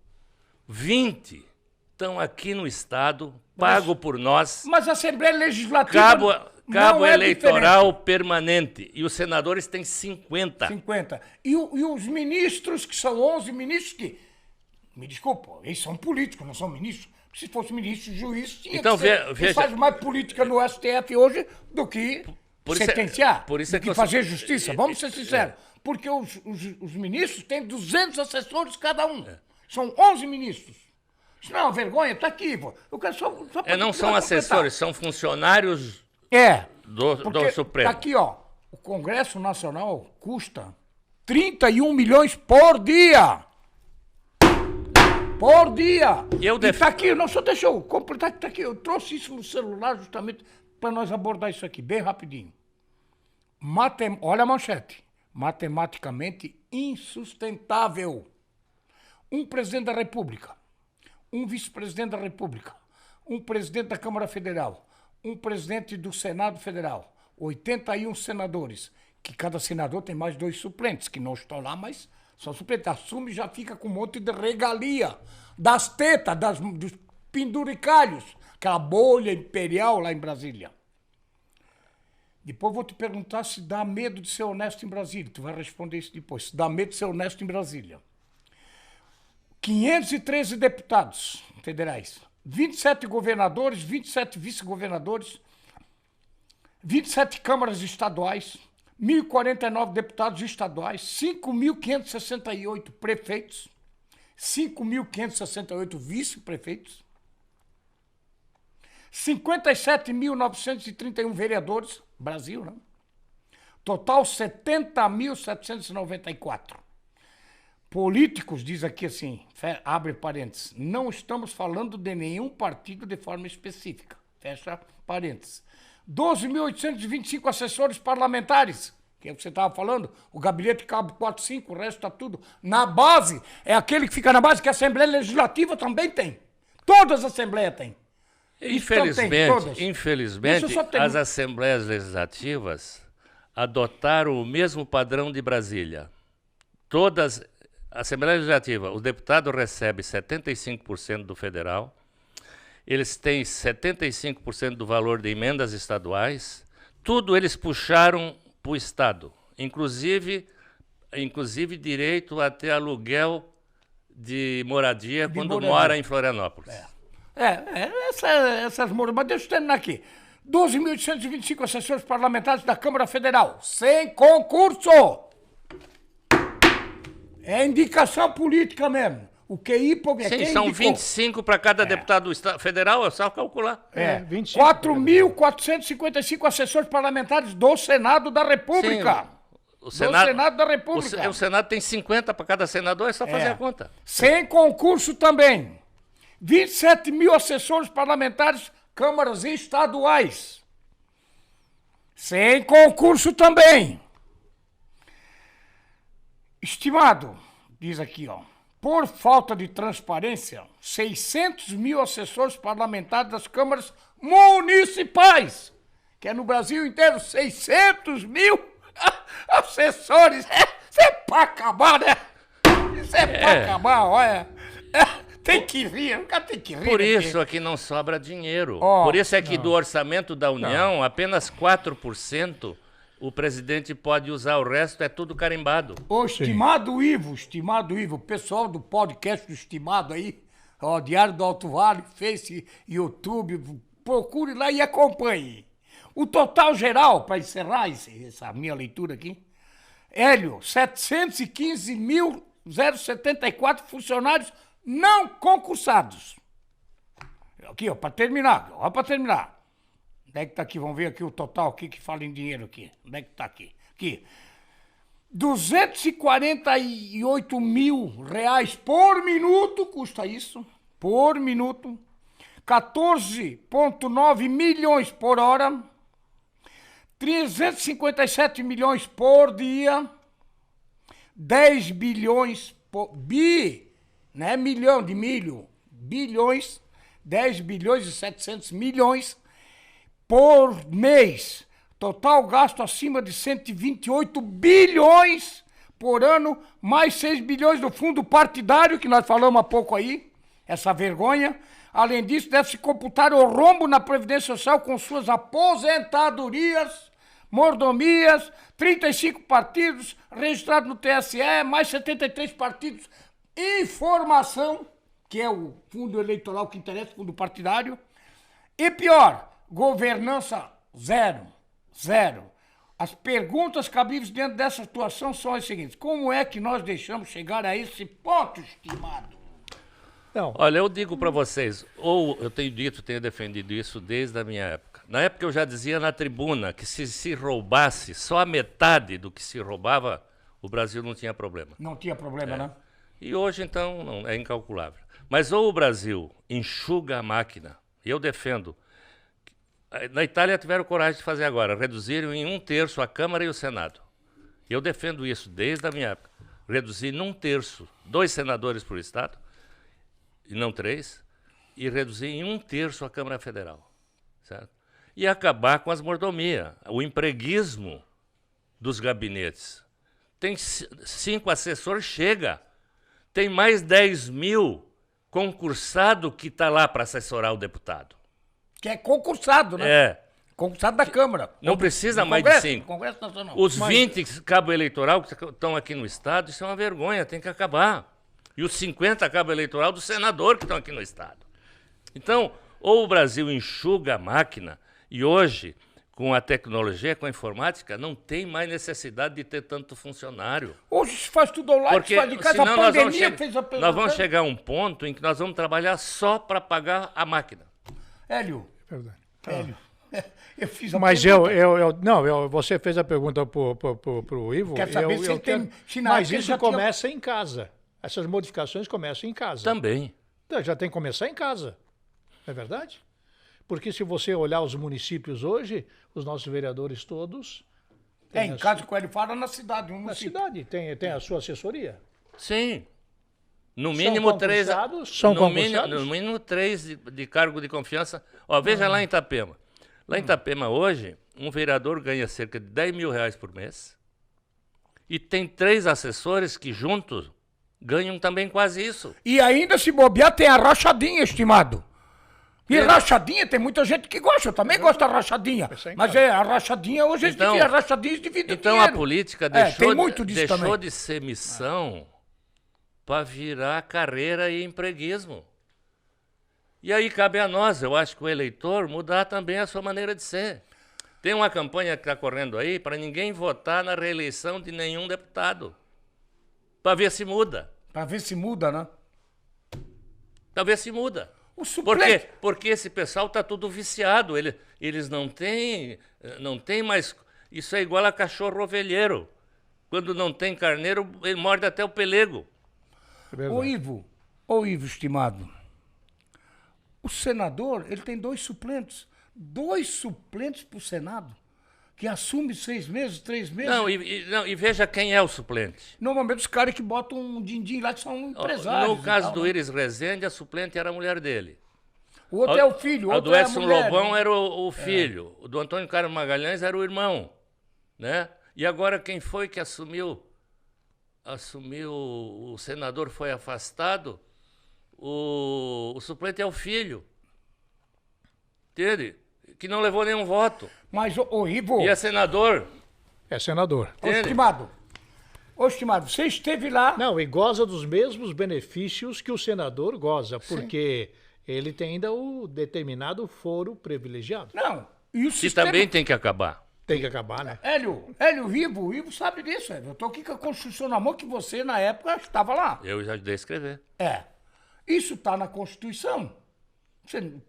20 estão aqui no Estado, pago por nós. Mas a Assembleia Legislativa... Cabo eleitoral diferente. Permanente. E os senadores têm 50. 50. E os ministros, que são 11 ministros, que... Me desculpa, eles são políticos, não são ministros. Se fosse ministro, juiz, tinha então, que ser. veja, faz mais política no STF hoje do que sentenciar, do que fazer justiça. Vamos ser sinceros. Porque os ministros têm 200 assessores cada um. São 11 ministros. Isso não é uma vergonha? Está aqui, pô. Eu quero só não são assessores, são funcionários... do Supremo. Tá aqui, ó. O Congresso Nacional custa 31 milhões por dia. Por dia. E tá aqui, deixa eu completar que tá aqui. Eu trouxe isso no celular justamente para nós abordar isso aqui, bem rapidinho. Olha a manchete. Matematicamente insustentável. Um presidente da República, um vice-presidente da República, um presidente da Câmara Federal, um presidente do Senado Federal, 81 senadores, que cada senador tem mais 2 suplentes, que não estão lá, mas são suplentes. Assume e já fica com um monte de regalia, das tetas, dos penduricalhos, aquela bolha imperial lá em Brasília. Depois vou te perguntar se dá medo de ser honesto em Brasília. Tu vai responder isso depois. Se dá medo de ser honesto em Brasília. 513 deputados federais. 27 governadores, 27 vice-governadores, 27 câmaras estaduais, 1.049 deputados estaduais, 5.568 prefeitos, 5.568 vice-prefeitos, 57.931 vereadores, Brasil, não? Total 70.794. Políticos, diz aqui assim, abre parênteses, não estamos falando de nenhum partido de forma específica, fecha parênteses. 12.825 assessores parlamentares, que é o que você estava falando, o gabinete cabe 4, 5, o resto está tudo na base, é aquele que fica na base que a Assembleia Legislativa também tem. Todas as Assembleias têm. Infelizmente, as Assembleias Legislativas adotaram o mesmo padrão de Brasília. Todas... A Assembleia Legislativa, o deputado recebe 75% do federal, eles têm 75% do valor de emendas estaduais, tudo eles puxaram para o Estado, inclusive direito a ter aluguel de moradia quando mora em Florianópolis. Essas moradas, mas deixa eu terminar aqui. 12.825 assessores parlamentares da Câmara Federal, sem concurso! É indicação política mesmo. O QI... Sim, são 25 para cada deputado do Estado Federal, é só calcular. 4.455 assessores parlamentares do Senado da República. Sim, o Senado da República. O Senado tem 50 para cada senador, é só fazer a conta. Sem concurso também. 27 mil assessores parlamentares, câmaras estaduais. Sem concurso também. Estimado, diz aqui, ó, por falta de transparência, 600 mil assessores parlamentares das câmaras municipais, que é no Brasil inteiro, 600 mil assessores. Isso é pra acabar, né? Isso é pra acabar, olha. Tem que rir, nunca tem que rir. Por isso é que não sobra dinheiro. Oh, Por isso é que do orçamento da União, apenas 4% o presidente pode usar, o resto é tudo carimbado. Ô, estimado Ivo, o pessoal do podcast do Estimado aí, ó, Diário do Alto Vale, Face, YouTube, procure lá e acompanhe. O total geral, para encerrar essa minha leitura aqui, Hélio, 715.074 funcionários não concursados. Aqui, ó, para terminar. Onde é que tá aqui? Vamos ver aqui o total aqui que fala em dinheiro aqui. Onde é que tá aqui? Aqui. 248 mil reais por minuto, custa isso, por minuto. 14,9 milhões por hora. 357 milhões por dia. 10 bilhões por... Não é milhão de milho, bilhões, 10 bilhões e 700 milhões por mês. Total gasto acima de 128 bilhões por ano, mais 6 bilhões do fundo partidário, que nós falamos há pouco aí, essa vergonha. Além disso, deve-se computar o rombo na Previdência Social com suas aposentadorias, mordomias, 35 partidos registrados no TSE, mais 73 partidos. Informação, que é o fundo eleitoral que interessa, fundo partidário. E pior, governança zero. As perguntas cabíveis dentro dessa situação são as seguintes: como é que nós deixamos chegar a esse ponto, estimado? Não. Olha, eu digo para vocês, ou eu tenho defendido isso desde a minha época. Na época eu já dizia na tribuna que se roubasse só a metade do que se roubava, o Brasil não tinha problema. Não tinha problema, né? E hoje, então, não, é incalculável. Mas ou o Brasil enxuga a máquina, e eu defendo. Na Itália tiveram coragem de fazer agora, reduziram em 1/3 a Câmara e o Senado. Eu defendo isso desde a minha época. Reduzir em 1/3, 2 senadores por estado, e não 3, e reduzir em 1/3 a Câmara Federal. Certo? E acabar com as mordomias, o empreguismo dos gabinetes. Tem 5 assessores, chega. Tem mais 10 mil concursado que está lá para assessorar o deputado. Que é concursado, né? É. Concursado da Câmara. Não precisa No mais Congresso, de 5. Congresso Nacional. Os 20 cabos eleitoral que estão aqui no Estado, isso é uma vergonha, tem que acabar. E os 50 cabos eleitoral do senador que estão aqui no Estado. Então, ou o Brasil enxuga a máquina, e hoje, com a tecnologia, com a informática, não tem mais necessidade de ter tanto funcionário. Hoje se faz tudo online, Porque se faz de casa, senão a pandemia fez a nós vamos chegar a um ponto em que nós vamos trabalhar só para pagar a máquina. Hélio, Verdade. Hélio, eu fiz a Mas pergunta. você fez a pergunta pro Ivo. Quer saber se ele tem- se na Mas época ele isso já tinha- começa em casa. Essas modificações começam em casa. Também. Então, já tem que começar em casa. Não é verdade? Porque se você olhar os municípios hoje, os nossos vereadores todos... têm Em a caso que o Hélio fala, na cidade. Na município. cidade, tem a sua assessoria. Sim. No mínimo 3. São concursados? No mínimo 3 de cargo de confiança. Ó, veja lá em Itapema. Lá em Itapema hoje, um vereador ganha cerca de 10 mil reais por mês. E tem 3 assessores que juntos ganham também quase isso. E ainda se bobear, tem a rachadinha, estimado. E rachadinha, tem muita gente que gosta, eu também gosto da rachadinha. Mas a rachadinha, hoje eles dividem, a rachadinha dividem Então dinheiro. a política tem muito disso deixou também. de ser missão para virar carreira e empreguismo. E aí cabe a nós, eu acho que o eleitor, mudar também a sua maneira de ser. Tem uma campanha que está correndo aí para ninguém votar na reeleição de nenhum deputado. Para ver se muda. Pra ver se muda, né? Para ver se muda. O Por suplente... quê? Porque esse pessoal está tudo viciado. Eles não têm mais... Isso é igual a cachorro ovelheiro. Quando não tem carneiro, ele morde até o pelego. É verdade. Ô Ivo, estimado, O senador, ele tem 2 suplentes. 2 suplentes para o Senado, que assume 6 meses, 3 meses. Não, e veja quem é o suplente. Normalmente os caras que botam um din-din lá, que são empresários. No caso tal, do né? Iris Rezende, a suplente era a mulher dele. O outro é o filho, o A outro do é a Edson mulher. Lobão era o filho. O do Antônio Carlos Magalhães era o irmão. Né? E agora quem foi que assumiu? O senador foi afastado, o suplente é o filho. Entende? Que não levou nenhum voto. Mas, ô Ivo... E é senador. É senador. Ô, estimado, você esteve lá... Não, e goza dos mesmos benefícios que o senador goza, porque ele tem ainda o determinado foro privilegiado. Não, e o Que sistema... também tem que acabar. Tem que acabar, né? Hélio, o Ivo sabe disso, Hélio. Eu tô aqui com a Constituição na mão, que você, na época, estava lá. Eu já ajudei a escrever. Isso tá na Constituição.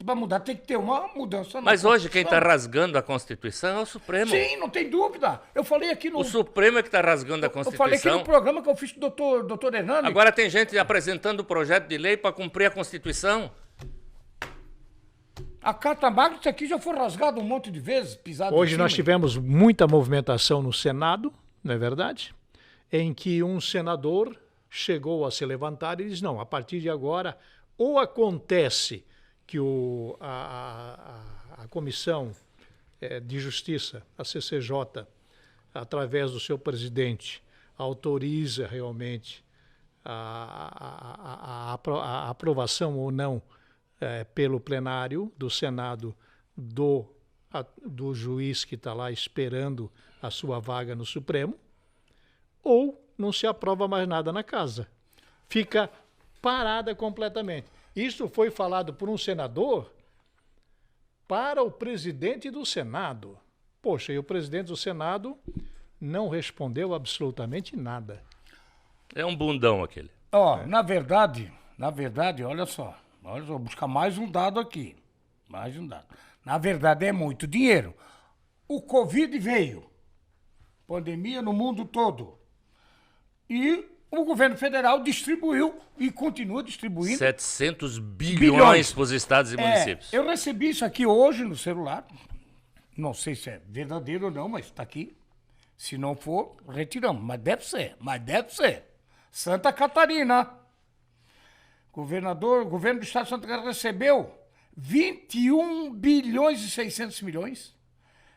Para mudar, tem que ter uma mudança na Mas hoje quem está Constituição. rasgando a Constituição é o Supremo. Sim, não tem dúvida. Eu falei aqui no... O Supremo é que está rasgando a Eu falei aqui Constituição. no programa que eu fiz com o doutor Hernani. Agora tem gente apresentando o projeto de lei para cumprir a Constituição. A Carta Magna, isso aqui já foi rasgado um monte de vezes, pisado Hoje em cima. nós tivemos muita movimentação no Senado, não é verdade? Em que um senador chegou a se levantar e disse, não, a partir de agora, ou acontece que a Comissão de Justiça, a CCJ, através do seu presidente, autoriza realmente a aprovação ou não pelo plenário do Senado do juiz que está lá esperando a sua vaga no Supremo, ou não se aprova mais nada na casa. Fica parada completamente. Isso foi falado por um senador para o presidente do Senado. Poxa, e o presidente do Senado não respondeu absolutamente nada. É um bundão aquele. Na verdade, olha só, vou buscar mais um dado aqui. Mais um dado. Na verdade, é muito dinheiro. O Covid veio. Pandemia no mundo todo. E o governo federal distribuiu e continua distribuindo. 700 bilhões para os estados e municípios. Eu recebi isso aqui hoje no celular. Não sei se é verdadeiro ou não, mas está aqui. Se não for, retiramos. Mas deve ser. Santa Catarina. Governo do estado de Santa Catarina recebeu 21 bilhões e 600 milhões,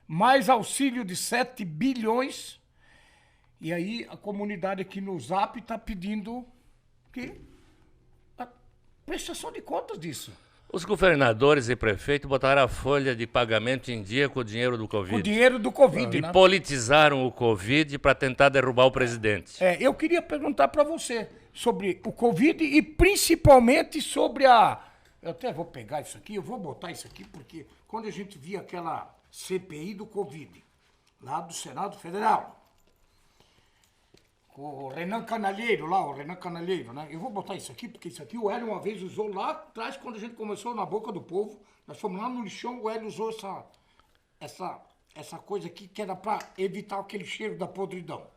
mais auxílio de 7 bilhões. E aí a comunidade aqui no Zap está pedindo a prestação de contas disso. Os governadores e prefeitos botaram a folha de pagamento em dia com o dinheiro do Covid. O dinheiro do Covid, né? E politizaram o Covid para tentar derrubar o presidente. Eu queria perguntar para você sobre o Covid e principalmente sobre a... Eu até vou pegar isso aqui, eu vou botar isso aqui, porque quando a gente via aquela CPI do Covid, lá do Senado Federal, com o Renan Canalheiro, né? Eu vou botar isso aqui, porque isso aqui o Hélio uma vez usou lá atrás, quando a gente começou na boca do povo. Nós fomos lá no lixão, o Hélio usou essa coisa aqui, que era para evitar aquele cheiro da podridão.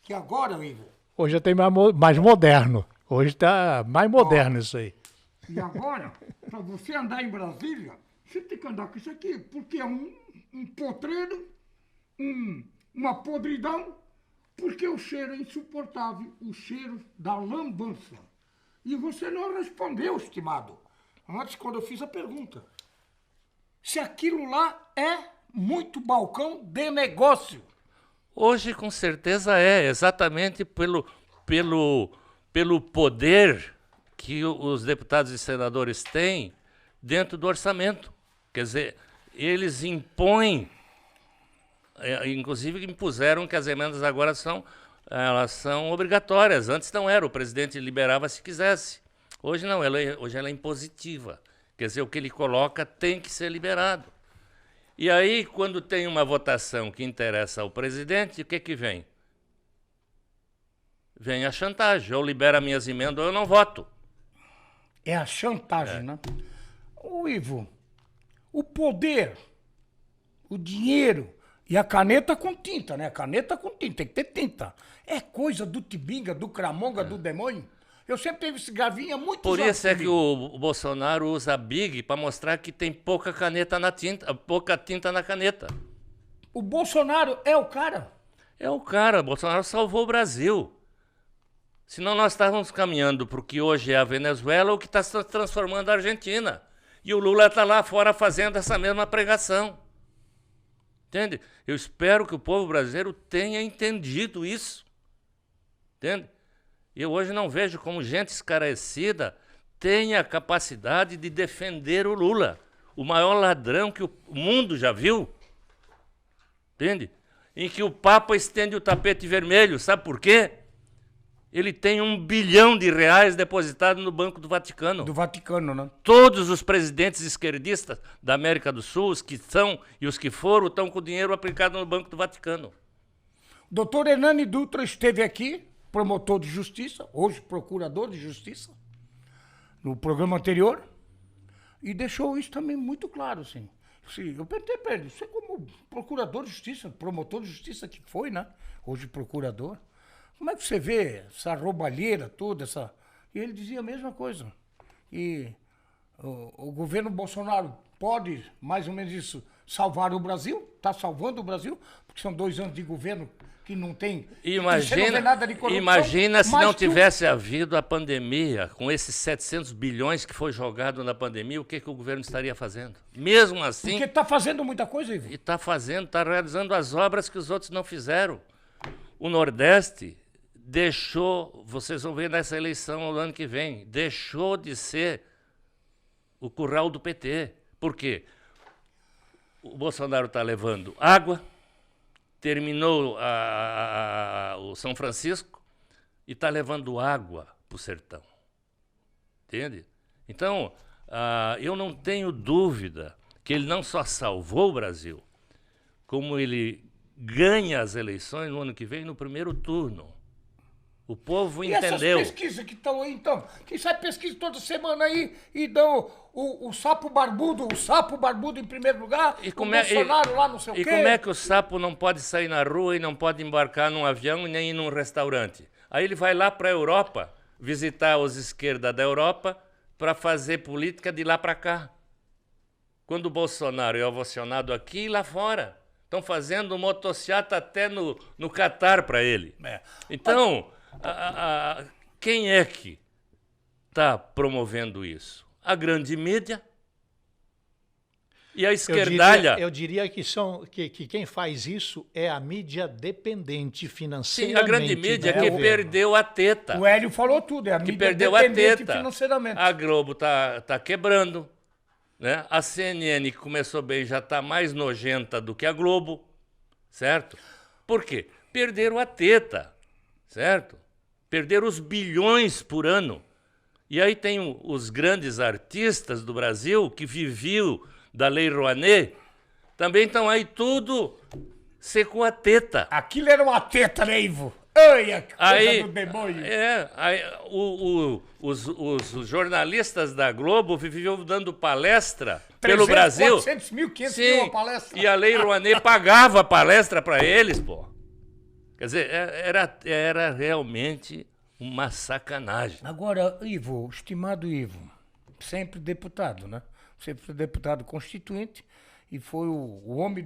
Que agora, Ivo... Hoje já tem mais moderno. Hoje está mais moderno isso aí. E agora, para você andar em Brasília, você tem que andar com isso aqui, porque é um potreiro, uma podridão, porque o cheiro é insuportável, o cheiro da lambança. E você não respondeu, estimado, antes quando eu fiz a pergunta. Se aquilo lá é muito balcão de negócio. Hoje, com certeza, exatamente pelo poder que os deputados e senadores têm dentro do orçamento. Quer dizer, eles impõem, inclusive impuseram que as emendas agora são obrigatórias. Antes não era, o presidente liberava se quisesse. Hoje não, hoje ela é impositiva. Quer dizer, o que ele coloca tem que ser liberado. E aí, quando tem uma votação que interessa ao presidente, o que vem? Vem a chantagem. Ou libera minhas emendas ou eu não voto. É a chantagem, né? Ô, Ivo, o poder, o dinheiro e a caneta com tinta, né? A caneta com tinta, tem que ter tinta. É coisa do Tibinga, do Cramonga, do demônio. Eu sempre tive esse Gavinha muito. Por isso é que o Bolsonaro usa a Big para mostrar que tem pouca tinta na caneta. O Bolsonaro é o cara. É o cara, o Bolsonaro salvou o Brasil. Senão nós estávamos caminhando para o que hoje é a Venezuela, o que está se transformando a Argentina. E o Lula está lá fora fazendo essa mesma pregação. Entende? Eu espero que o povo brasileiro tenha entendido isso. Entende? Eu hoje não vejo como gente esclarecida tenha a capacidade de defender o Lula, o maior ladrão que o mundo já viu. Entende? Em que o Papa estende o tapete vermelho. Sabe por quê? Ele tem R$1 bilhão depositado no Banco do Vaticano. Do Vaticano, né? Todos os presidentes esquerdistas da América do Sul, os que são e os que foram, estão com o dinheiro aplicado no Banco do Vaticano. O doutor Hernani Dutra esteve aqui, promotor de justiça, hoje procurador de justiça, no programa anterior, e deixou isso também muito claro, assim. Eu perguntei para ele, você como procurador de justiça, promotor de justiça que foi, né? Hoje procurador. Como é que você vê essa roubalheira toda, essa... E ele dizia a mesma coisa. E o governo Bolsonaro pode, mais ou menos isso, salvar o Brasil, está salvando o Brasil, porque são 2 anos de governo que não tem... Imagina, não vê nada de corrupção, imagina se não tivesse havido a pandemia, com esses 700 bilhões que foi jogado na pandemia, o que o governo estaria fazendo? Mesmo assim... Porque está fazendo muita coisa, Ivo. E está realizando as obras que os outros não fizeram. O Nordeste deixou, vocês vão ver nessa eleição no ano que vem, deixou de ser o curral do PT. Por quê? O Bolsonaro está levando água, terminou o São Francisco e está levando água para o sertão. Entende? Então, eu não tenho dúvida que ele não só salvou o Brasil, como ele ganha as eleições no ano que vem no primeiro turno. O povo entendeu. E essas pesquisas que estão aí, então? Que sai pesquisa toda semana aí e dão o sapo barbudo em primeiro lugar, o Bolsonaro lá não sei o quê. E como é que o sapo não pode sair na rua e não pode embarcar num avião e nem ir num restaurante? Aí ele vai lá para a Europa, visitar os esquerda da Europa, para fazer política de lá para cá. Quando o Bolsonaro é ovacionado aqui e lá fora. Estão fazendo motociata até no Catar para ele. Então... quem é que está promovendo isso? A grande mídia e a esquerdalha. Eu diria que quem faz isso é a mídia dependente financeiramente. Sim, a grande mídia que perdeu a teta. O Hélio falou tudo, é a mídia perdeu a teta financeiramente. A Globo tá quebrando, né? A CNN, que começou bem, já está mais nojenta do que a Globo, certo? Por quê? Perderam a teta. Certo? Perderam os bilhões por ano. E aí tem os grandes artistas do Brasil que viviam da Lei Rouanet, também estão aí tudo secou a teta. Aquilo era uma teta, né, Ivo? Ai, a coisa do demônio. Os jornalistas da Globo viviam dando palestra pelo Brasil. 400 mil, 500 mil uma palestra. E a Lei Rouanet pagava palestra para eles, pô. Quer dizer, era realmente uma sacanagem. Agora, Ivo, estimado Ivo, sempre deputado, né? Sempre deputado constituinte e foi o homem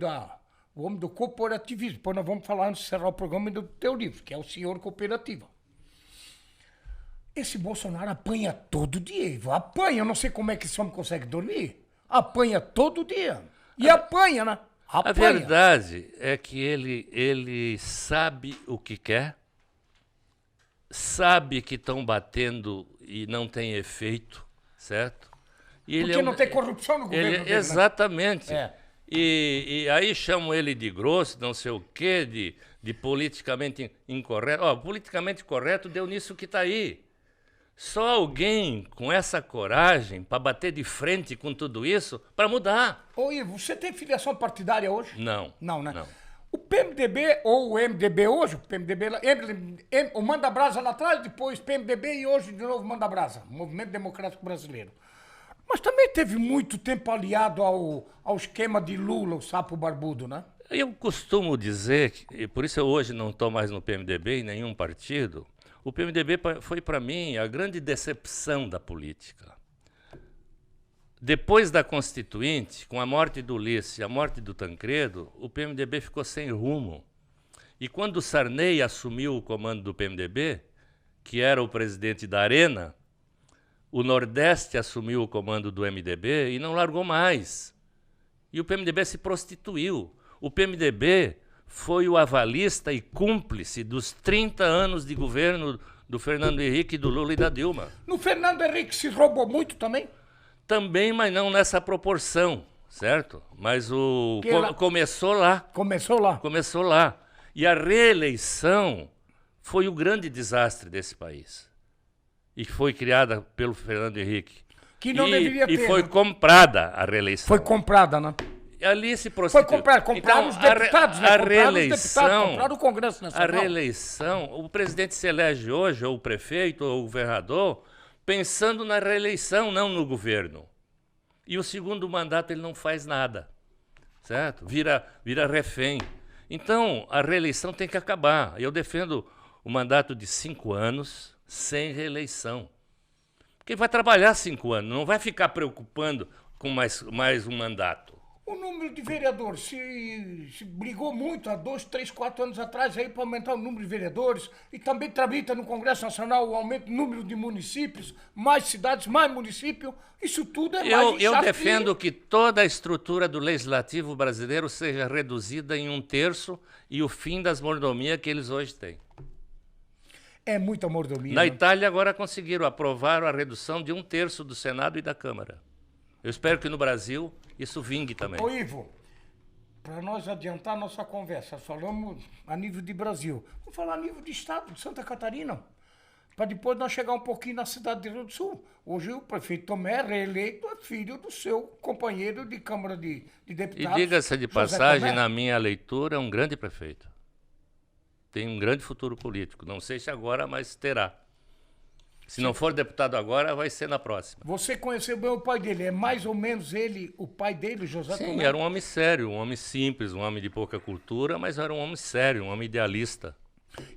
do cooperativismo. Depois nós vamos falar, antes de encerrar o programa, do teu livro, que é o Senhor Cooperativa. Esse Bolsonaro apanha todo dia, Ivo. Apanha, eu não sei como é que esse homem consegue dormir. Apanha todo dia. E apanha, né? A verdade é que ele sabe o que quer, sabe que estão batendo e não tem efeito, certo? E porque não tem corrupção no governo dele, exatamente. Né? E aí chamam ele de grosso, não sei o quê, de politicamente incorreto. Politicamente correto deu nisso que está aí. Só alguém com essa coragem para bater de frente com tudo isso, para mudar. Ô Ivo, você tem filiação partidária hoje? Não. Não, né? Não. O PMDB, ou o MDB hoje, o PMDB, o Manda Brasa lá atrás, depois PMDB e hoje de novo Manda Brasa, Movimento Democrático Brasileiro. Mas também teve muito tempo aliado ao esquema de Lula, o sapo barbudo, né? Eu costumo dizer, e por isso eu hoje não estou mais no PMDB em nenhum partido, O PMDB foi, para mim, a grande decepção da política. Depois da Constituinte, com a morte do Ulisses e a morte do Tancredo, o PMDB ficou sem rumo. E quando o Sarney assumiu o comando do PMDB, que era o presidente da Arena, o Nordeste assumiu o comando do MDB e não largou mais. E o PMDB se prostituiu. O PMDB foi o avalista e cúmplice dos 30 anos de governo do Fernando Henrique, do Lula e da Dilma. No Fernando Henrique se roubou muito também? Também, mas não nessa proporção, certo? Mas começou lá. Começou lá. Começou lá. E a reeleição foi o grande desastre desse país. E foi criada pelo Fernando Henrique. Que não deveria ter. E foi comprada a reeleição. Foi comprada, né? Ali se prostituiu. Foi comprado. Compraram os deputados, né? A reeleição, compraram o Congresso Nacional. A reeleição, o presidente se elege hoje, ou o prefeito, ou o governador, pensando na reeleição, não no governo. E o segundo mandato ele não faz nada, certo? Vira refém. Então, a reeleição tem que acabar. Eu defendo o mandato de 5 anos sem reeleição. Porque vai trabalhar 5 anos, não vai ficar preocupando com mais um mandato. O número de vereadores se brigou muito há 2, 3, 4 anos atrás aí para aumentar o número de vereadores e também tramita no Congresso Nacional o aumento do número de municípios, mais cidades, mais município. Isso tudo é mais Eu defendo que toda a estrutura do legislativo brasileiro seja reduzida em 1/3 e o fim das mordomias que eles hoje têm. É muita mordomia. Na Itália agora conseguiram aprovar a redução de 1/3 do Senado e da Câmara. Eu espero que no Brasil isso vingue também. Ô Ivo, para nós adiantar nossa conversa, falamos a nível de Brasil. Vamos falar a nível de Estado, de Santa Catarina. Para depois nós chegar um pouquinho na cidade de Rio do Sul. Hoje o prefeito Tomé, reeleito, é filho do seu companheiro de Câmara de Deputados. E diga-se de passagem, na minha leitura, é um grande prefeito. Tem um grande futuro político. Não sei se agora, mas terá. Se não for deputado agora, vai ser na próxima. Você conheceu bem o pai dele. É mais ou menos ele, o pai dele, José Tomé? Sim, era um homem sério, um homem simples, um homem de pouca cultura, mas era um homem sério, um homem idealista.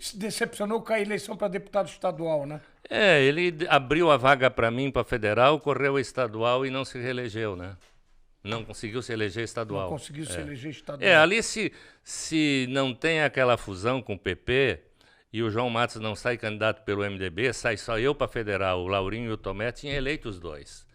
Se decepcionou com a eleição para deputado estadual, né? Ele abriu a vaga para mim, para federal, correu a estadual e não se reelegeu, né? Não conseguiu se eleger estadual. Não conseguiu se eleger estadual. Ali se não tem aquela fusão com o PP e o João Matos não sai candidato pelo MDB, sai só eu para federal, o Laurinho e o Tomé, tinha eleito os dois.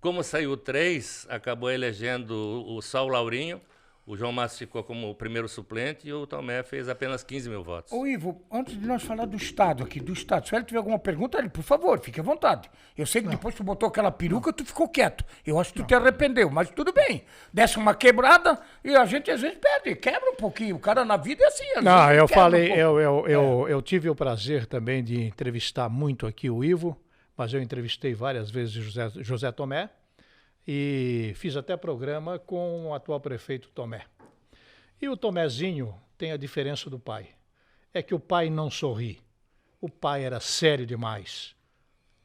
Como saiu 3, acabou elegendo só o Laurinho, o João Matos ficou como o primeiro suplente e o Tomé fez apenas 15 mil votos. Ô Ivo, antes de nós falar do Estado aqui, se ele tiver alguma pergunta, por favor, fique à vontade. Eu sei que depois que tu botou aquela peruca, tu ficou quieto. Eu acho que tu te arrependeu, mas tudo bem. Desce uma quebrada e a gente às vezes perde, quebra um pouquinho. O cara na vida é assim. Não, eu falei, eu tive o prazer também de entrevistar muito aqui o Ivo, mas eu entrevistei várias vezes José Tomé. E fiz até programa com o atual prefeito Tomé. E o Tomézinho tem a diferença do pai. É que o pai não sorri. O pai era sério demais.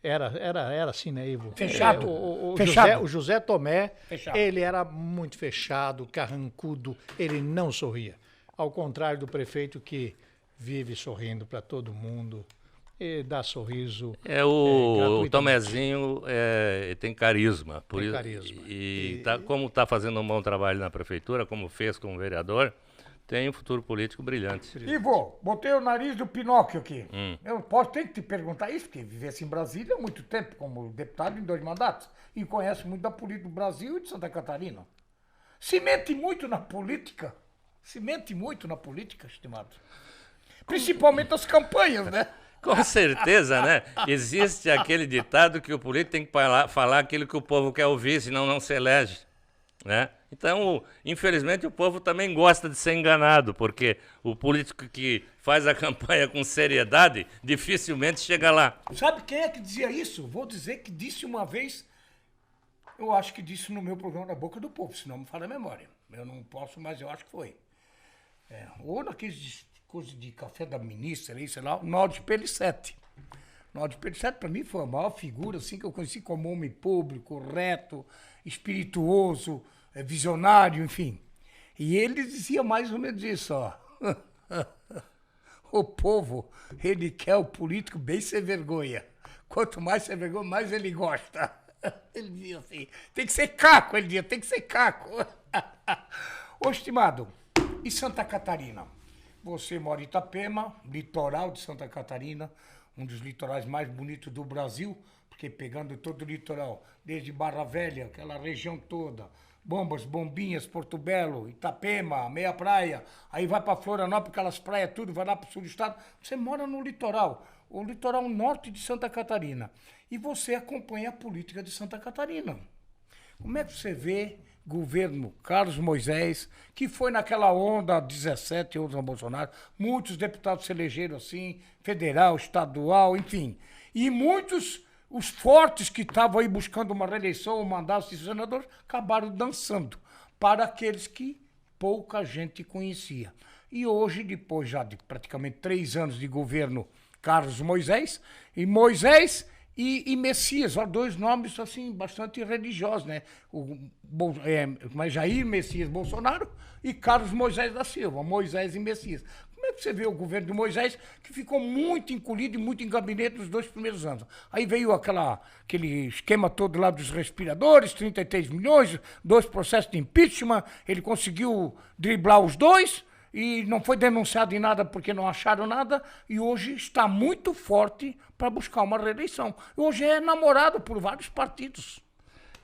Era assim, né, Ivo? Fechado. O José Tomé, fechado. Ele era muito fechado, carrancudo, ele não sorria. Ao contrário do prefeito que vive sorrindo para todo mundo. E dá sorriso. O Tomézinho tem carisma. Carisma. Como está fazendo um bom trabalho na prefeitura, como fez como vereador, tem um futuro político brilhante. Ivo, botei o nariz do Pinóquio aqui. Tenho que te perguntar isso, porque vivesse em Brasília há muito tempo, como deputado em 2 mandatos, e conhece muito da política do Brasil e de Santa Catarina. Se mente muito na política? Se mente muito na política, estimado? Principalmente as campanhas, né? Com certeza, né? Existe aquele ditado que o político tem que falar aquilo que o povo quer ouvir, senão não se elege, né? Então, infelizmente, o povo também gosta de ser enganado, porque o político que faz a campanha com seriedade dificilmente chega lá. Sabe quem é que dizia isso? Vou dizer que disse uma vez, eu acho que disse no meu programa Da Boca do Povo, senão me falha a memória. Eu não posso, mas eu acho que foi. Ou naqueles coisa de café da ministra, sei lá, o Naldo Pellicete. O Naldo Pellicete, para mim, foi a maior figura assim, que eu conheci como homem público, reto, espirituoso, visionário, enfim. E ele dizia mais ou menos isso, ó. O povo, ele quer o político bem sem vergonha. Quanto mais sem vergonha, mais ele gosta. Ele diz assim, tem que ser caco, ele diz, tem que ser caco. Ô, estimado, e Santa Catarina? Você mora em Itapema, litoral de Santa Catarina, um dos litorais mais bonitos do Brasil, porque pegando todo o litoral, desde Barra Velha, aquela região toda, Bombas, Bombinhas, Porto Belo, Itapema, Meia Praia, aí vai para Florianópolis, aquelas praias tudo, vai lá para o sul do estado, você mora no litoral, o litoral norte de Santa Catarina, e você acompanha a política de Santa Catarina. Como é que você vê governo Carlos Moisés, que foi naquela onda 17, onda Bolsonaro, muitos deputados se elegeram assim, federal, estadual, enfim, e muitos, os fortes que estavam aí buscando uma reeleição ou mandato de senador, acabaram dançando para aqueles que pouca gente conhecia. E hoje, depois já de praticamente 3 anos de governo Carlos Moisés, e Messias, ó, 2 nomes assim bastante religiosos, né? Jair Messias Bolsonaro e Carlos Moisés da Silva, Moisés e Messias. Como é que você vê o governo de Moisés, que ficou muito encolhido e muito em gabinete nos 2 primeiros anos? Aí veio aquele esquema todo lá dos respiradores, 33 milhões, 2 processos de impeachment, ele conseguiu driblar os 2, e não foi denunciado em nada porque não acharam nada, e hoje está muito forte para buscar uma reeleição. Hoje é namorado por vários partidos.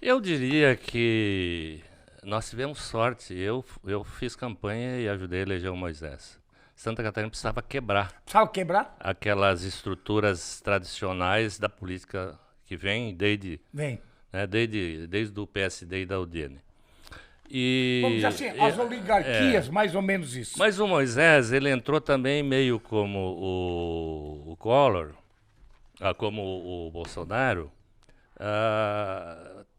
Eu diria que nós tivemos sorte. Eu fiz campanha e ajudei a eleger o Moisés. Santa Catarina precisava quebrar. Precisava quebrar? Aquelas estruturas tradicionais da política que vem desde o PSD e da UDN. Vamos dizer assim, as oligarquias, mais ou menos isso. Mas o Moisés, ele entrou também meio como o Collor, como o Bolsonaro,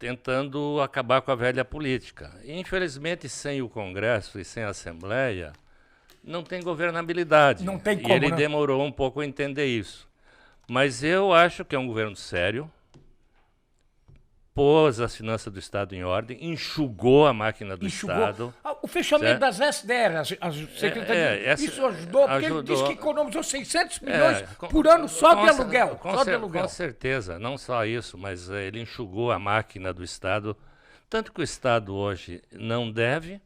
tentando acabar com a velha política. E, infelizmente, sem o Congresso e sem a Assembleia, não tem governabilidade. Não tem como, e ele né? demorou um pouco a entender isso. Mas eu acho que é um governo sério, pôs as finanças do Estado em ordem, enxugou a máquina do Estado. O fechamento das SDR, as secretarias, isso ajudou, porque ele disse que economizou 600 milhões por ano só de aluguel. Com certeza, não só isso, mas ele enxugou a máquina do Estado, tanto que o Estado hoje não deve.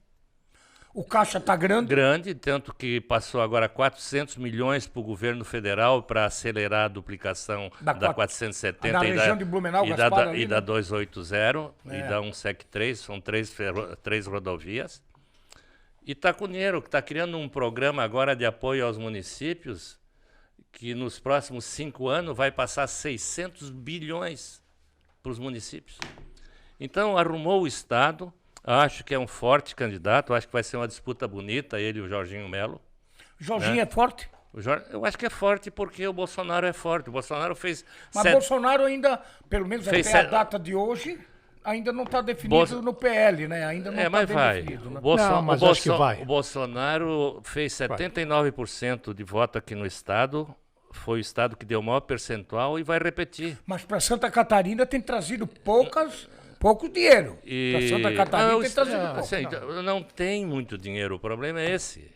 O caixa está grande. Grande, tanto que passou agora 400 milhões para o governo federal para acelerar a duplicação da 470 da região de Blumenau, e da 280 e da 173, são 3 rodovias. E está com dinheiro, que está criando um programa agora de apoio aos municípios, que nos próximos 5 anos vai passar 600 bilhões para os municípios. Então, arrumou o Estado. Acho que é um forte candidato, acho que vai ser uma disputa bonita, ele e o Jorginho Melo. Jorginho é forte? Eu acho que é forte porque o Bolsonaro é forte. O Bolsonaro fez... Mas Bolsonaro ainda, pelo menos até a data de hoje, ainda não está definido no PL, né? Ainda não está definido. Né? Mas acho que vai. O Bolsonaro fez 79% de voto aqui no Estado. Foi o Estado que deu o maior percentual e vai repetir. Mas para Santa Catarina tem trazido pouco dinheiro. Para Santa Catarina tem trazido pouco. Assim, não tem muito dinheiro, o problema é esse.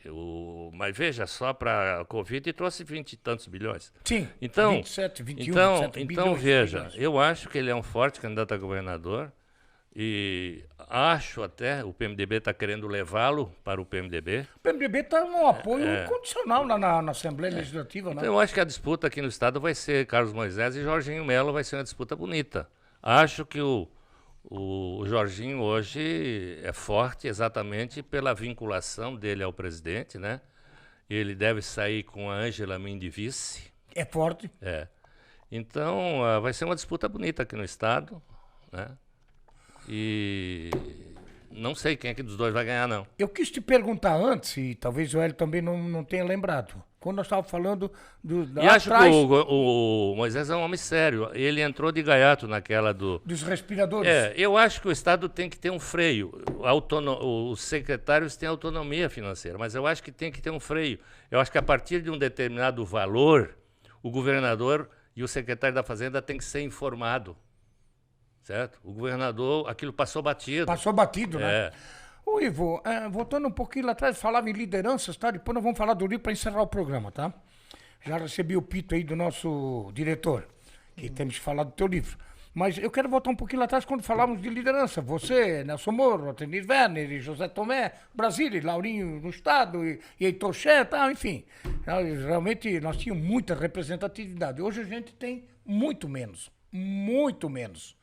Mas veja, só para a Covid trouxe 20 e tantos bilhões. Sim, então, 27, 21, 27 bilhões. Então veja, eu acho que ele é um forte candidato a governador e acho até, o PMDB está querendo levá-lo para o PMDB. O PMDB está um apoio condicional na Assembleia Legislativa. Né? Então, eu acho que a disputa aqui no Estado vai ser Carlos Moisés e Jorginho Melo, vai ser uma disputa bonita. Acho que o Jorginho hoje é forte exatamente pela vinculação dele ao presidente, né? Ele deve sair com a Ângela Mindi vice. É forte. Então, vai ser uma disputa bonita aqui no Estado, né? E não sei quem aqui dos dois vai ganhar, não. Eu quis te perguntar antes, e talvez o Hélio também não tenha lembrado, quando nós estávamos falando E acho que o Moisés é um homem sério. Ele entrou de gaiato naquela dos respiradores. Eu acho que o Estado tem que ter um freio. Os secretários têm autonomia financeira, mas eu acho que tem que ter um freio. Eu acho que a partir de um determinado valor, o governador e o secretário da Fazenda têm que ser informado. Certo? O governador, aquilo passou batido. Passou batido, né? Ô, Ivo, voltando um pouquinho lá atrás, falava em lideranças, tá? Depois nós vamos falar do livro para encerrar o programa, tá? Já recebi o pito aí do nosso diretor, que temos que falar do teu livro. Mas eu quero voltar um pouquinho lá atrás quando falávamos de liderança. Você, Nelson Moro, Atenir Werner, e José Tomé, Brasília, Laurinho no Estado, e Heitor Che, tá, enfim. Realmente nós tínhamos muita representatividade. Hoje a gente tem muito menos. Muito menos.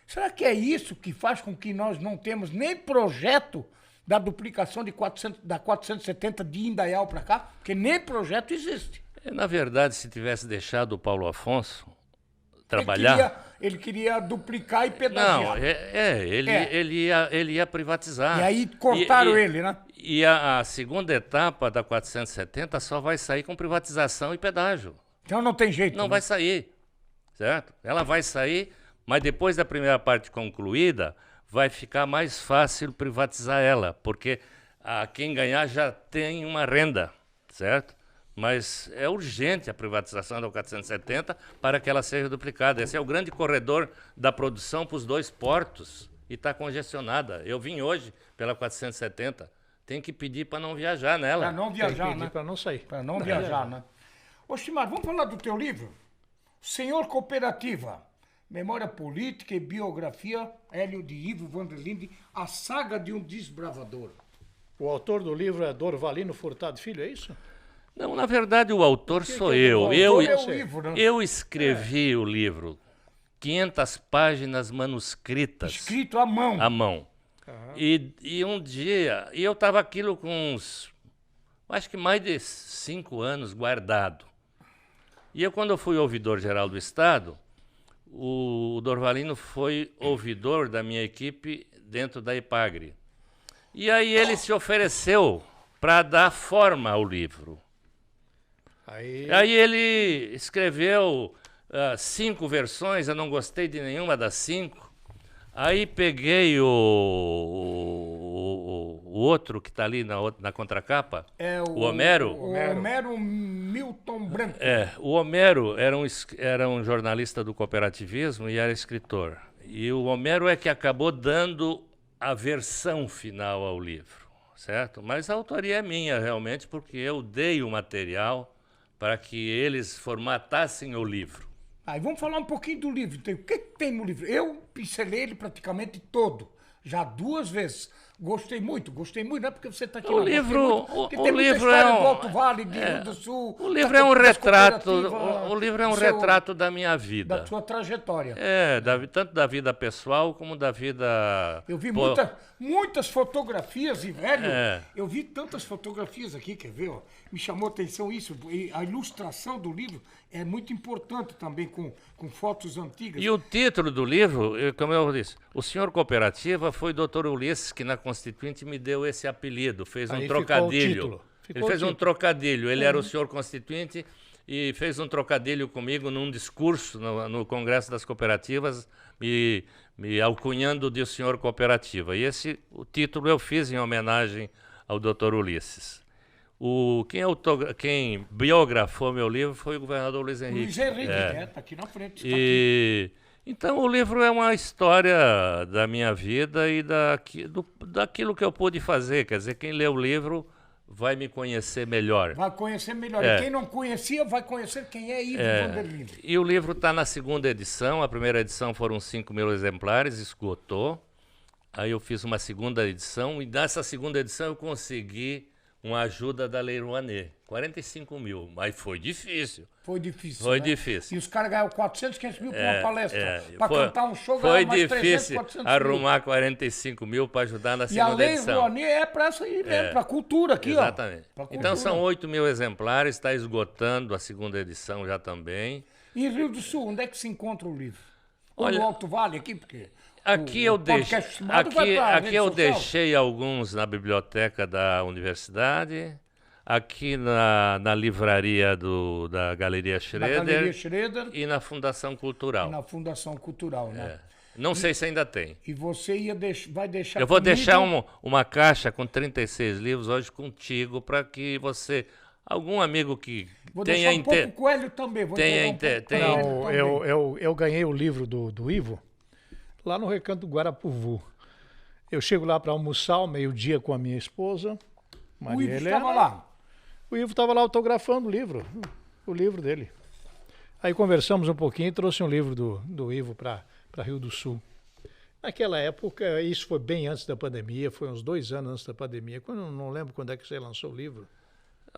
Será que é isso que faz com que nós não temos nem projeto da duplicação da 470 de Indaial para cá? Porque nem projeto existe. Na verdade, se tivesse deixado o Paulo Afonso trabalhar... Ele queria duplicar e pedagiar. Não, ele ia privatizar. E aí cortaram ele, né? E a segunda etapa da 470 só vai sair com privatização e pedágio. Então não tem jeito. Não vai sair, certo? Ela vai sair, mas depois da primeira parte concluída, vai ficar mais fácil privatizar ela, porque quem ganhar já tem uma renda, certo? Mas é urgente a privatização da 470 para que ela seja duplicada. Esse é o grande corredor da produção para os dois portos e está congestionada. Eu vim hoje pela 470, tem que pedir para não viajar nela. Para não viajar, né? Para não sair. Para não viajar, né? Ô, Chimar, vamos falar do teu livro? Senhor Cooperativa, Memória Política e Biografia, Hélio de Ivo Vanderlinde, a saga de um desbravador. O autor do livro é Dorvalino Furtado Filho, é isso? Não, na verdade o autor sou eu. Eu escrevi o livro, 500 páginas manuscritas. Escrito à mão. À mão. E um dia, eu estava aquilo com acho que mais de 5 anos guardado. E quando eu fui ouvidor-geral do Estado, o Dorvalino foi ouvidor da minha equipe dentro da Ipagre. E aí ele se ofereceu para dar forma ao livro. Aí ele escreveu 5 versões, eu não gostei de nenhuma das 5. Aí peguei o outro que está ali na contracapa, o Homero. O Homero Milton Branco. O Homero era um jornalista do cooperativismo e era escritor. E o Homero é que acabou dando a versão final ao livro, certo? Mas a autoria é minha, realmente, porque eu dei o material para que eles formatassem o livro. Aí vamos falar um pouquinho do livro. Então, o que tem no livro? Eu pincelei ele praticamente todo, já 2 vezes. Gostei muito, não é porque você está aqui. O livro é um Alto Vale, de Rio do Sul. O livro é um retrato. O livro é um retrato da minha vida. Da sua trajetória. Tanto da vida pessoal como da vida. Eu vi muitas fotografias, e velho, eu vi tantas fotografias aqui, quer ver? Ó, me chamou a atenção isso. E a ilustração do livro é muito importante também, com fotos antigas. E o título do livro, como eu disse, O Senhor Cooperativa, foi o Dr. Ulisses que na Constituinte me deu esse apelido, fez um trocadilho. Ele fez um trocadilho, ele era o senhor Constituinte e fez um trocadilho comigo num discurso no Congresso das Cooperativas, me alcunhando de o senhor Cooperativa. E o título eu fiz em homenagem ao Dr. Ulisses. Quem biografou meu livro foi o governador Luiz Henrique. Luiz Henrique, está aqui na frente. Então o livro é uma história da minha vida e daquilo que eu pude fazer. Quer dizer, quem lê o livro vai me conhecer melhor. Vai conhecer melhor. E quem não conhecia vai conhecer quem é Ivo Vanderlinde. E o livro está na 2ª edição. A primeira edição foram 5.000 exemplares, esgotou. Aí eu fiz uma 2ª edição e nessa 2ª edição eu consegui uma ajuda da Lei Rouanet, 45 mil, mas foi difícil. Foi difícil, Foi né? difícil. E os caras ganharam 400, 500 mil por uma palestra. Para cantar um show, foi ganharam mais 300, difícil 400 arrumar 45 mil para ajudar na 2ª edição. E a Lei Rouanet é para isso aí mesmo, para a cultura aqui, Exatamente. ó. Então são 8.000 exemplares, está esgotando a 2ª edição já também. E em Rio do Sul, onde é que se encontra o livro? Olha, no Alto Vale aqui, porque... Aqui eu deixei alguns na biblioteca da universidade, aqui na livraria da Galeria Schroeder, e na Fundação Cultural. Na Fundação Cultural, né? Não sei se ainda tem. E você vai deixar... Eu vou deixar uma caixa com 36 livros hoje contigo para que você... Algum amigo que tenha deixar um pouco com o Hélio também. Eu ganhei o livro do Ivo lá no Recanto do Guarapuvu. Eu chego lá para almoçar ao meio-dia com a minha esposa, Maria Helena. O Ivo estava lá? O Ivo estava lá autografando o livro. o livro dele. Aí conversamos um pouquinho e trouxe um livro do Ivo para Rio do Sul. Naquela época, isso foi bem antes da pandemia, foi uns 2 anos antes da pandemia. Quando, não lembro quando é que você lançou o livro.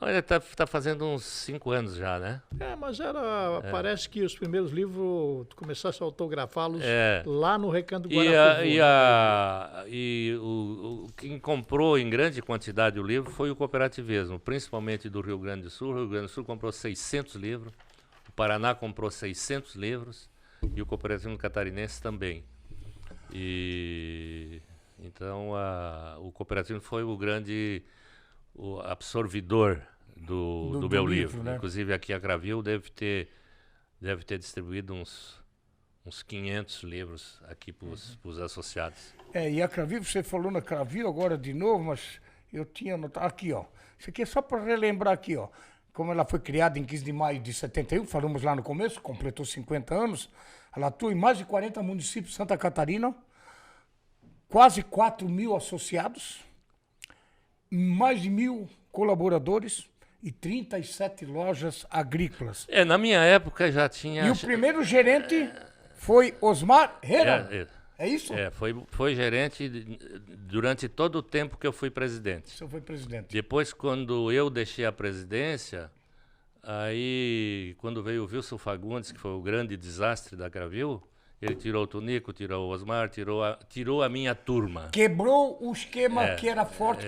Olha, tá fazendo uns 5 anos já, né? Mas parece que os primeiros livros, tu começaste a autografá-los lá no Recanto do Guarapuava. Quem comprou em grande quantidade o livro foi o cooperativismo, principalmente do Rio Grande do Sul. O Rio Grande do Sul comprou 600 livros, o Paraná comprou 600 livros e o cooperativismo catarinense também. Então o cooperativismo foi o grande absorvidor do meu livro. Né? Inclusive aqui a Cravil deve ter distribuído uns 500 livros aqui para os associados. E a Cravil, você falou na Cravil agora de novo, mas eu tinha anotado aqui, ó. Isso aqui é só para relembrar aqui, ó. Como ela foi criada em 15 de maio de 71, falamos lá no começo, completou 50 anos. Ela atua em mais de 40 municípios de Santa Catarina, quase 4 mil associados, mais de 1.000 colaboradores e 37 lojas agrícolas. Na minha época já tinha... E o primeiro gerente foi Osmar Herron. É isso? Foi gerente durante todo o tempo que eu fui presidente. Você foi presidente. Depois, quando eu deixei a presidência, aí quando veio o Wilson Fagundes, que foi o grande desastre da Cravil, ele tirou o Tunico, tirou o Osmar, tirou a minha turma. Quebrou o esquema que era forte,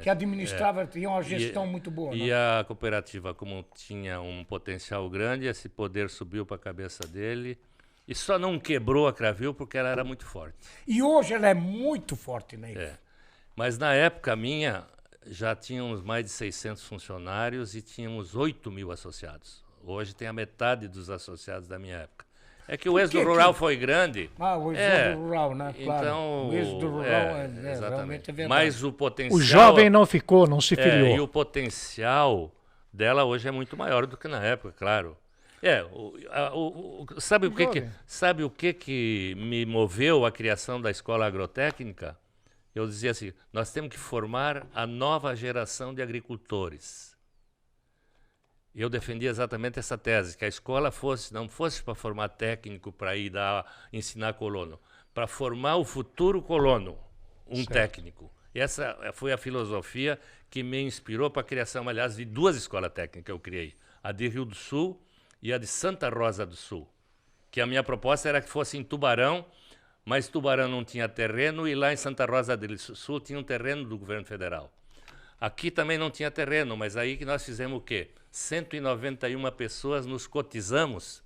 que administrava, tinha uma gestão muito boa. E a cooperativa, como tinha um potencial grande, esse poder subiu para a cabeça dele. E só não quebrou a Cravil porque ela era muito forte. E hoje ela é muito forte, né? Mas na época minha, já tínhamos mais de 600 funcionários e tínhamos 8 mil associados. Hoje tem a metade dos associados da minha época. É que o êxodo rural foi grande. O êxodo rural, né? Claro. Então, o êxodo rural realmente é verdade. Mas o potencial... O jovem não ficou, não se filiou. E o potencial dela hoje é muito maior do que na época, claro. Sabe o que me moveu à criação da escola agrotécnica? Eu dizia assim, nós temos que formar a nova geração de agricultores. E eu defendia exatamente essa tese, que a escola não fosse para formar técnico para ensinar colono, para formar o futuro colono, técnico. E essa foi a filosofia que me inspirou para a criação, aliás, de 2 escolas técnicas que eu criei. A de Rio do Sul e a de Santa Rosa do Sul, que a minha proposta era que fosse em Tubarão, mas Tubarão não tinha terreno e lá em Santa Rosa do Sul tinha um terreno do governo federal. Aqui também não tinha terreno, mas aí que nós fizemos o quê? 191 pessoas nos cotizamos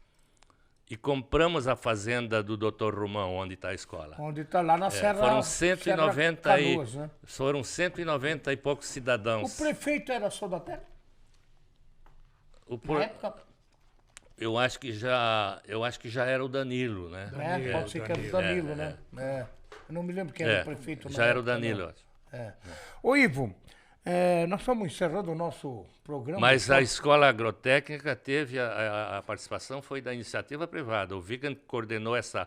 e compramos a fazenda do Dr. Rumão, onde está a escola. Onde está lá na Serra. Foram 190 Canoas, né? Foram 190 e poucos cidadãos. O prefeito era só da terra? Na época... Eu acho que já era o Danilo, né? Pode ser que era o Danilo, né? Eu não me lembro quem era o prefeito. Já era o Danilo, eu acho. Ô, Ivo, nós estamos encerrando o nosso programa. Mas a escola agrotécnica teve a participação, foi da iniciativa privada. O Vigan coordenou essa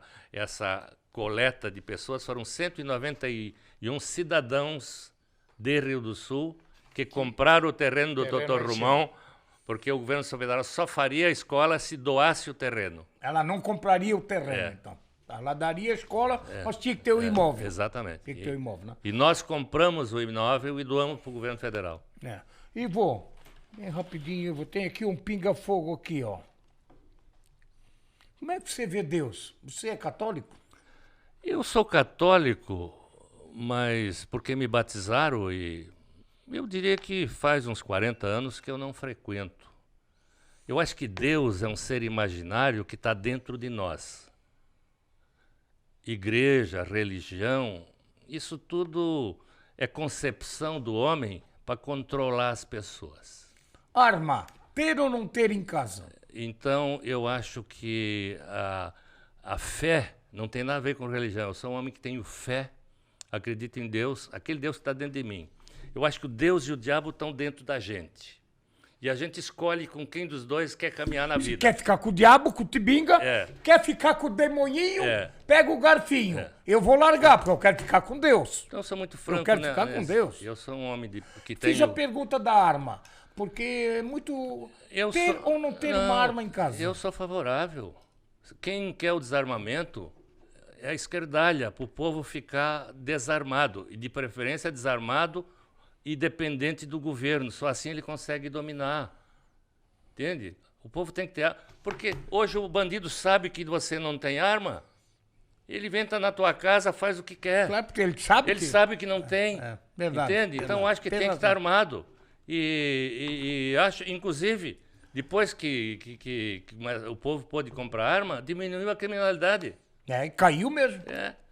coleta de pessoas, foram 191 cidadãos de Rio do Sul que compraram o terreno do Dr. Rumão, porque o governo federal só faria a escola se doasse o terreno. Ela não compraria o terreno, então. Ela daria a escola, mas tinha que ter o imóvel. Exatamente. Tinha que ter o imóvel, né? E nós compramos o imóvel e doamos para o governo federal. Ivo, bem rapidinho, Ivo, tem aqui um pinga-fogo aqui, ó. Como é que você vê Deus? Você é católico? Eu sou católico, mas porque me batizaram e... Eu diria que faz uns 40 anos que eu não frequento. Eu acho que Deus é um ser imaginário que está dentro de nós. Igreja, religião, isso tudo é concepção do homem para controlar as pessoas. Arma, ter ou não ter em casa? Então, eu acho que a fé não tem nada a ver com religião. Eu sou um homem que tenho fé, acredito em Deus, aquele Deus que está dentro de mim. Eu acho que o Deus e o diabo estão dentro da gente. E a gente escolhe com quem dos dois quer caminhar na vida. Quer ficar com o diabo, com o tibinga, quer ficar com o demoninho, pega o garfinho. Eu vou largar, porque eu quero ficar com Deus. Então eu sou muito franco, eu quero ficar com Deus. Eu sou um homem que tem... Fiz a pergunta da arma, porque é muito... ou não ter uma arma em casa. Eu sou favorável. Quem quer o desarmamento é a esquerdalha, para o povo ficar desarmado, e de preferência desarmado e dependente do governo. Só assim ele consegue dominar. Entende? O povo tem que ter... Porque hoje o bandido sabe que você não tem arma, ele entra na tua casa, faz o que quer. Claro, porque ele sabe Ele sabe que não tem. Verdade, entende? verdade, então acho que tem que estar armado. E acho, inclusive, depois que o povo pôde comprar arma, diminuiu a criminalidade. E caiu mesmo.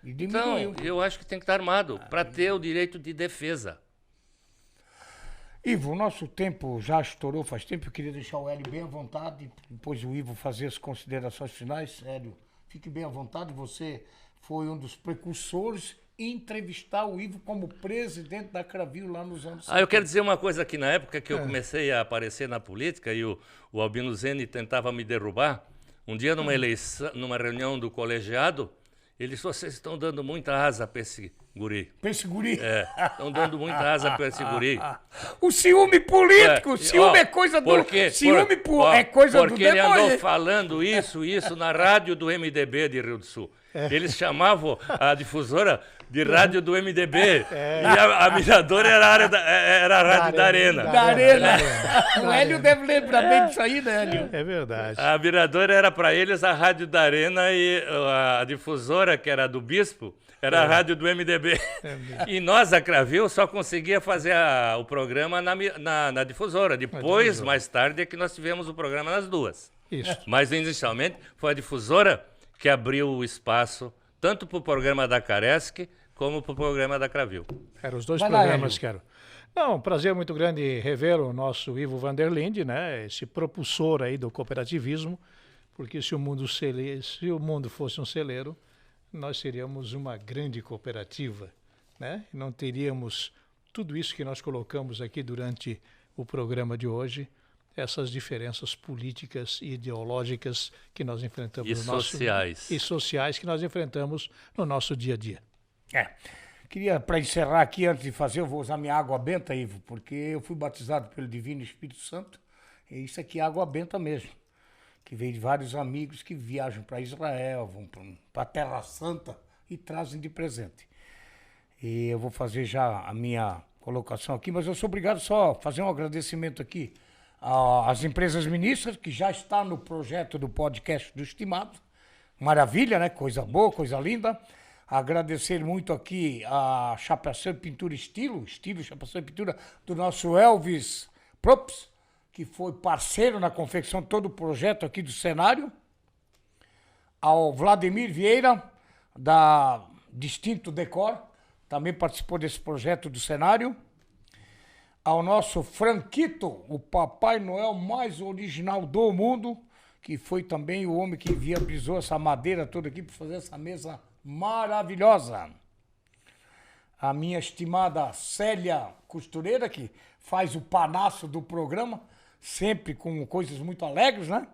E diminuiu. Então, eu acho que tem que estar armado para ter o direito de defesa. Ivo, o nosso tempo já estourou faz tempo. Eu queria deixar o Hélio bem à vontade, depois o Ivo fazer as considerações finais. Hélio, fique bem à vontade. Você foi um dos precursores em entrevistar o Ivo como presidente da Cravil lá nos anos 70. Eu quero dizer uma coisa aqui. Na época que eu comecei a aparecer na política e o Albino Zeni tentava me derrubar, um dia numa eleição, numa reunião do colegiado, ele disse: vocês estão dando muita asa para esse guri. Para esse guri? Estão dando muita asa para esse guri. O ciúme político, ciúme é coisa do... Ciúme é coisa do demônio. Porque ele andou falando isso na rádio do MDB de Rio do Sul. Eles chamavam a difusora de rádio do MDB. E a Mirador era a rádio da Arena. Da Arena. O Hélio deve lembrar bem disso aí, né, Hélio? É verdade. A Mirador era para eles a rádio da Arena e a difusora, que era do Bispo, era a rádio do MDB. E nós, a Cravil, só conseguia fazer o programa na difusora. Depois, mais tarde, é que nós tivemos o programa nas duas. Isso. Mas, inicialmente, foi a difusora que abriu o espaço tanto para o programa da Caresc como para o programa da Cravil. Eram os dois programas que eram. Não, um prazer muito grande rever o nosso Ivo Vanderlinde, né? Esse propulsor aí do cooperativismo, porque se o mundo fosse um celeiro, nós seríamos uma grande cooperativa, né? Não teríamos tudo isso que nós colocamos aqui durante o programa de hoje, essas diferenças políticas e ideológicas que nós enfrentamos sociais. E sociais que nós enfrentamos no nosso dia a dia. Queria, para encerrar aqui, antes de fazer, eu vou usar minha água benta, Ivo, porque eu fui batizado pelo Divino Espírito Santo, e isso aqui é água benta mesmo, que veio de vários amigos que viajam para Israel, vão para a Terra Santa e trazem de presente. E eu vou fazer já a minha colocação aqui, mas eu sou obrigado só a fazer um agradecimento aqui às empresas ministras, que já está no projeto do podcast do Estimado. Maravilha, né? Coisa boa, coisa linda. Agradecer muito aqui a Chapeação Pintura Estilo Chapeação Pintura, do nosso Elvis Props, que foi parceiro na confecção de todo o projeto aqui do cenário. Ao Vladimir Vieira, da Distinto Decor, também participou desse projeto do cenário. Ao nosso Franquito, o Papai Noel mais original do mundo, que foi também o homem que viabilizou essa madeira toda aqui para fazer essa mesa maravilhosa. A minha estimada Célia Costureira, que faz o panaço do programa, sempre com coisas muito alegres, né?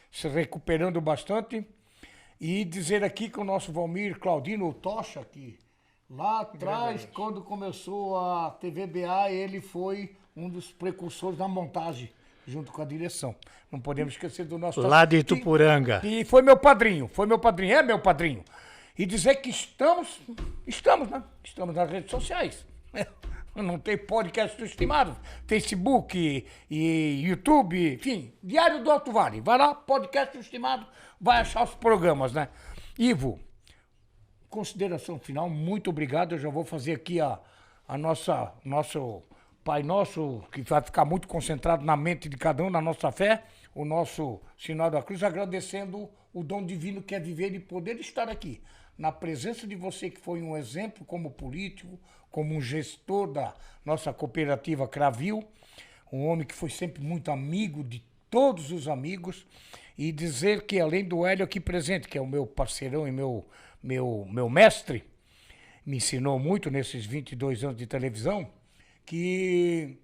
Se recuperando bastante. E dizer aqui que o nosso Valmir Claudino Tocha, que lá atrás, quando começou a TVBA, ele foi um dos precursores da montagem, junto com a direção. Não podemos esquecer do nosso... Lá de Itupuranga. E foi meu padrinho, é meu padrinho. E dizer que estamos, né? Estamos nas redes sociais. Não tem podcast do Estimado, Facebook e YouTube, enfim, Diário do Alto Vale. Vai lá, podcast do Estimado, vai achar os programas, né? Ivo, consideração final, muito obrigado. Eu já vou fazer aqui a nosso Pai Nosso, que vai ficar muito concentrado na mente de cada um, na nossa fé, o nosso Sinal da Cruz, agradecendo o dom divino que é viver e poder estar aqui, na presença de você, que foi um exemplo como político, como um gestor da nossa cooperativa Cravil, um homem que foi sempre muito amigo de todos os amigos, e dizer que, além do Hélio aqui presente, que é o meu parceirão e meu mestre, me ensinou muito nesses 22 anos de televisão, que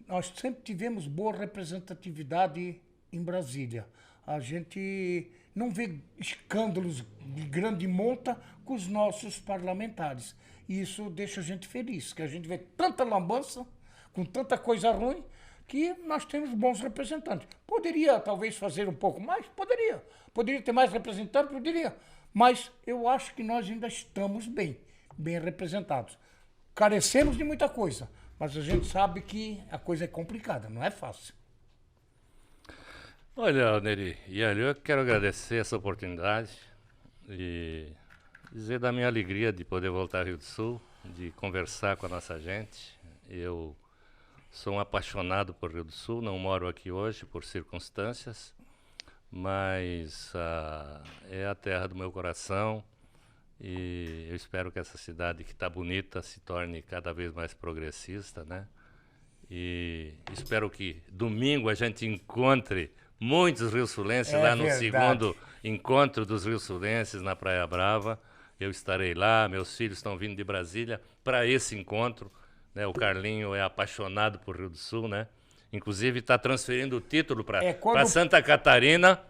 nós sempre tivemos boa representatividade em Brasília. A gente não vê escândalos de grande monta com os nossos parlamentares. E isso deixa a gente feliz, que a gente vê tanta lambança, com tanta coisa ruim, que nós temos bons representantes. Poderia, talvez, fazer um pouco mais? Poderia. Poderia ter mais representantes? Poderia. Mas eu acho que nós ainda estamos bem representados. Carecemos de muita coisa, mas a gente sabe que a coisa é complicada, não é fácil. Olha, Neri e Hélio, eu quero agradecer essa oportunidade e dizer da minha alegria de poder voltar ao Rio do Sul, de conversar com a nossa gente. Eu sou um apaixonado por Rio do Sul, não moro aqui hoje por circunstâncias, mas é a terra do meu coração e eu espero que essa cidade que está bonita se torne cada vez mais progressista, né? E espero que domingo a gente encontre muitos rio-sulenses lá no segundo encontro dos rio-sulenses na Praia Brava. Eu estarei lá, meus filhos estão vindo de Brasília para esse encontro. Né? O Carlinho é apaixonado por Rio do Sul, né? Inclusive está transferindo o título para Santa Catarina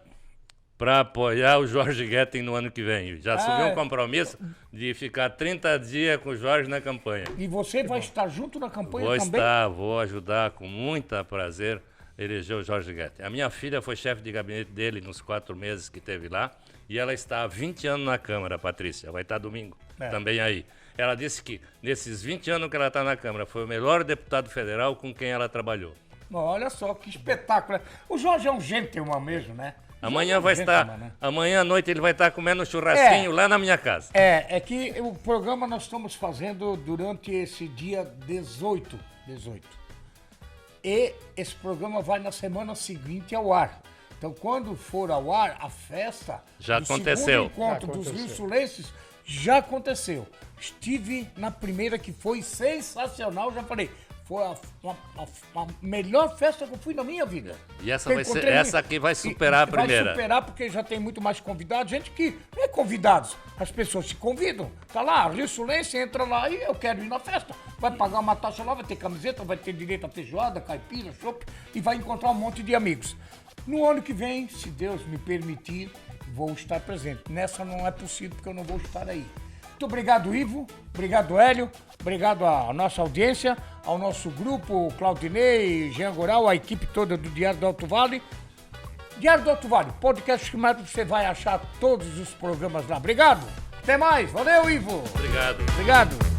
para apoiar o Jorge Guetem no ano que vem. Já assumiu um compromisso de ficar 30 dias com o Jorge na campanha. E você vai estar junto na campanha também? Vou estar, vou ajudar com muito prazer a eleger o Jorge Guetem. A minha filha foi chefe de gabinete dele nos 4 meses que teve lá e ela está há 20 anos na Câmara, Patrícia. Vai estar domingo também aí. Ela disse que nesses 20 anos que ela está na Câmara foi o melhor deputado federal com quem ela trabalhou. Olha só que espetáculo. O Jorge é um gentleman mesmo, né? Amanhã vai estar, amanhã à noite ele vai estar comendo um churrasquinho lá na minha casa. É que o programa nós estamos fazendo durante esse dia 18. E esse programa vai na semana seguinte ao ar. Então, quando for ao ar, a festa já do segundo encontro dos rio-sulenses já aconteceu. Estive na primeira, que foi sensacional, já falei. Foi a melhor festa que eu fui na minha vida. E essa vai ser, essa aqui vai superar a primeira. Vai superar porque já tem muito mais convidados. Gente que não é convidados. As pessoas se convidam. Tá lá, rio-sulense, entra lá e eu quero ir na festa. Vai pagar uma taxa lá, vai ter camiseta, vai ter direito a feijoada, caipira, chopp e vai encontrar um monte de amigos. No ano que vem, se Deus me permitir, vou estar presente. Nessa não é possível porque eu não vou estar aí. Muito obrigado, Ivo. Obrigado, Hélio. Obrigado à nossa audiência, ao nosso grupo, Claudinei, Jean Goral, a equipe toda do Diário do Alto Vale. Diário do Alto Vale, podcast que mais você vai achar todos os programas lá. Obrigado. Até mais. Valeu, Ivo. Obrigado. Obrigado.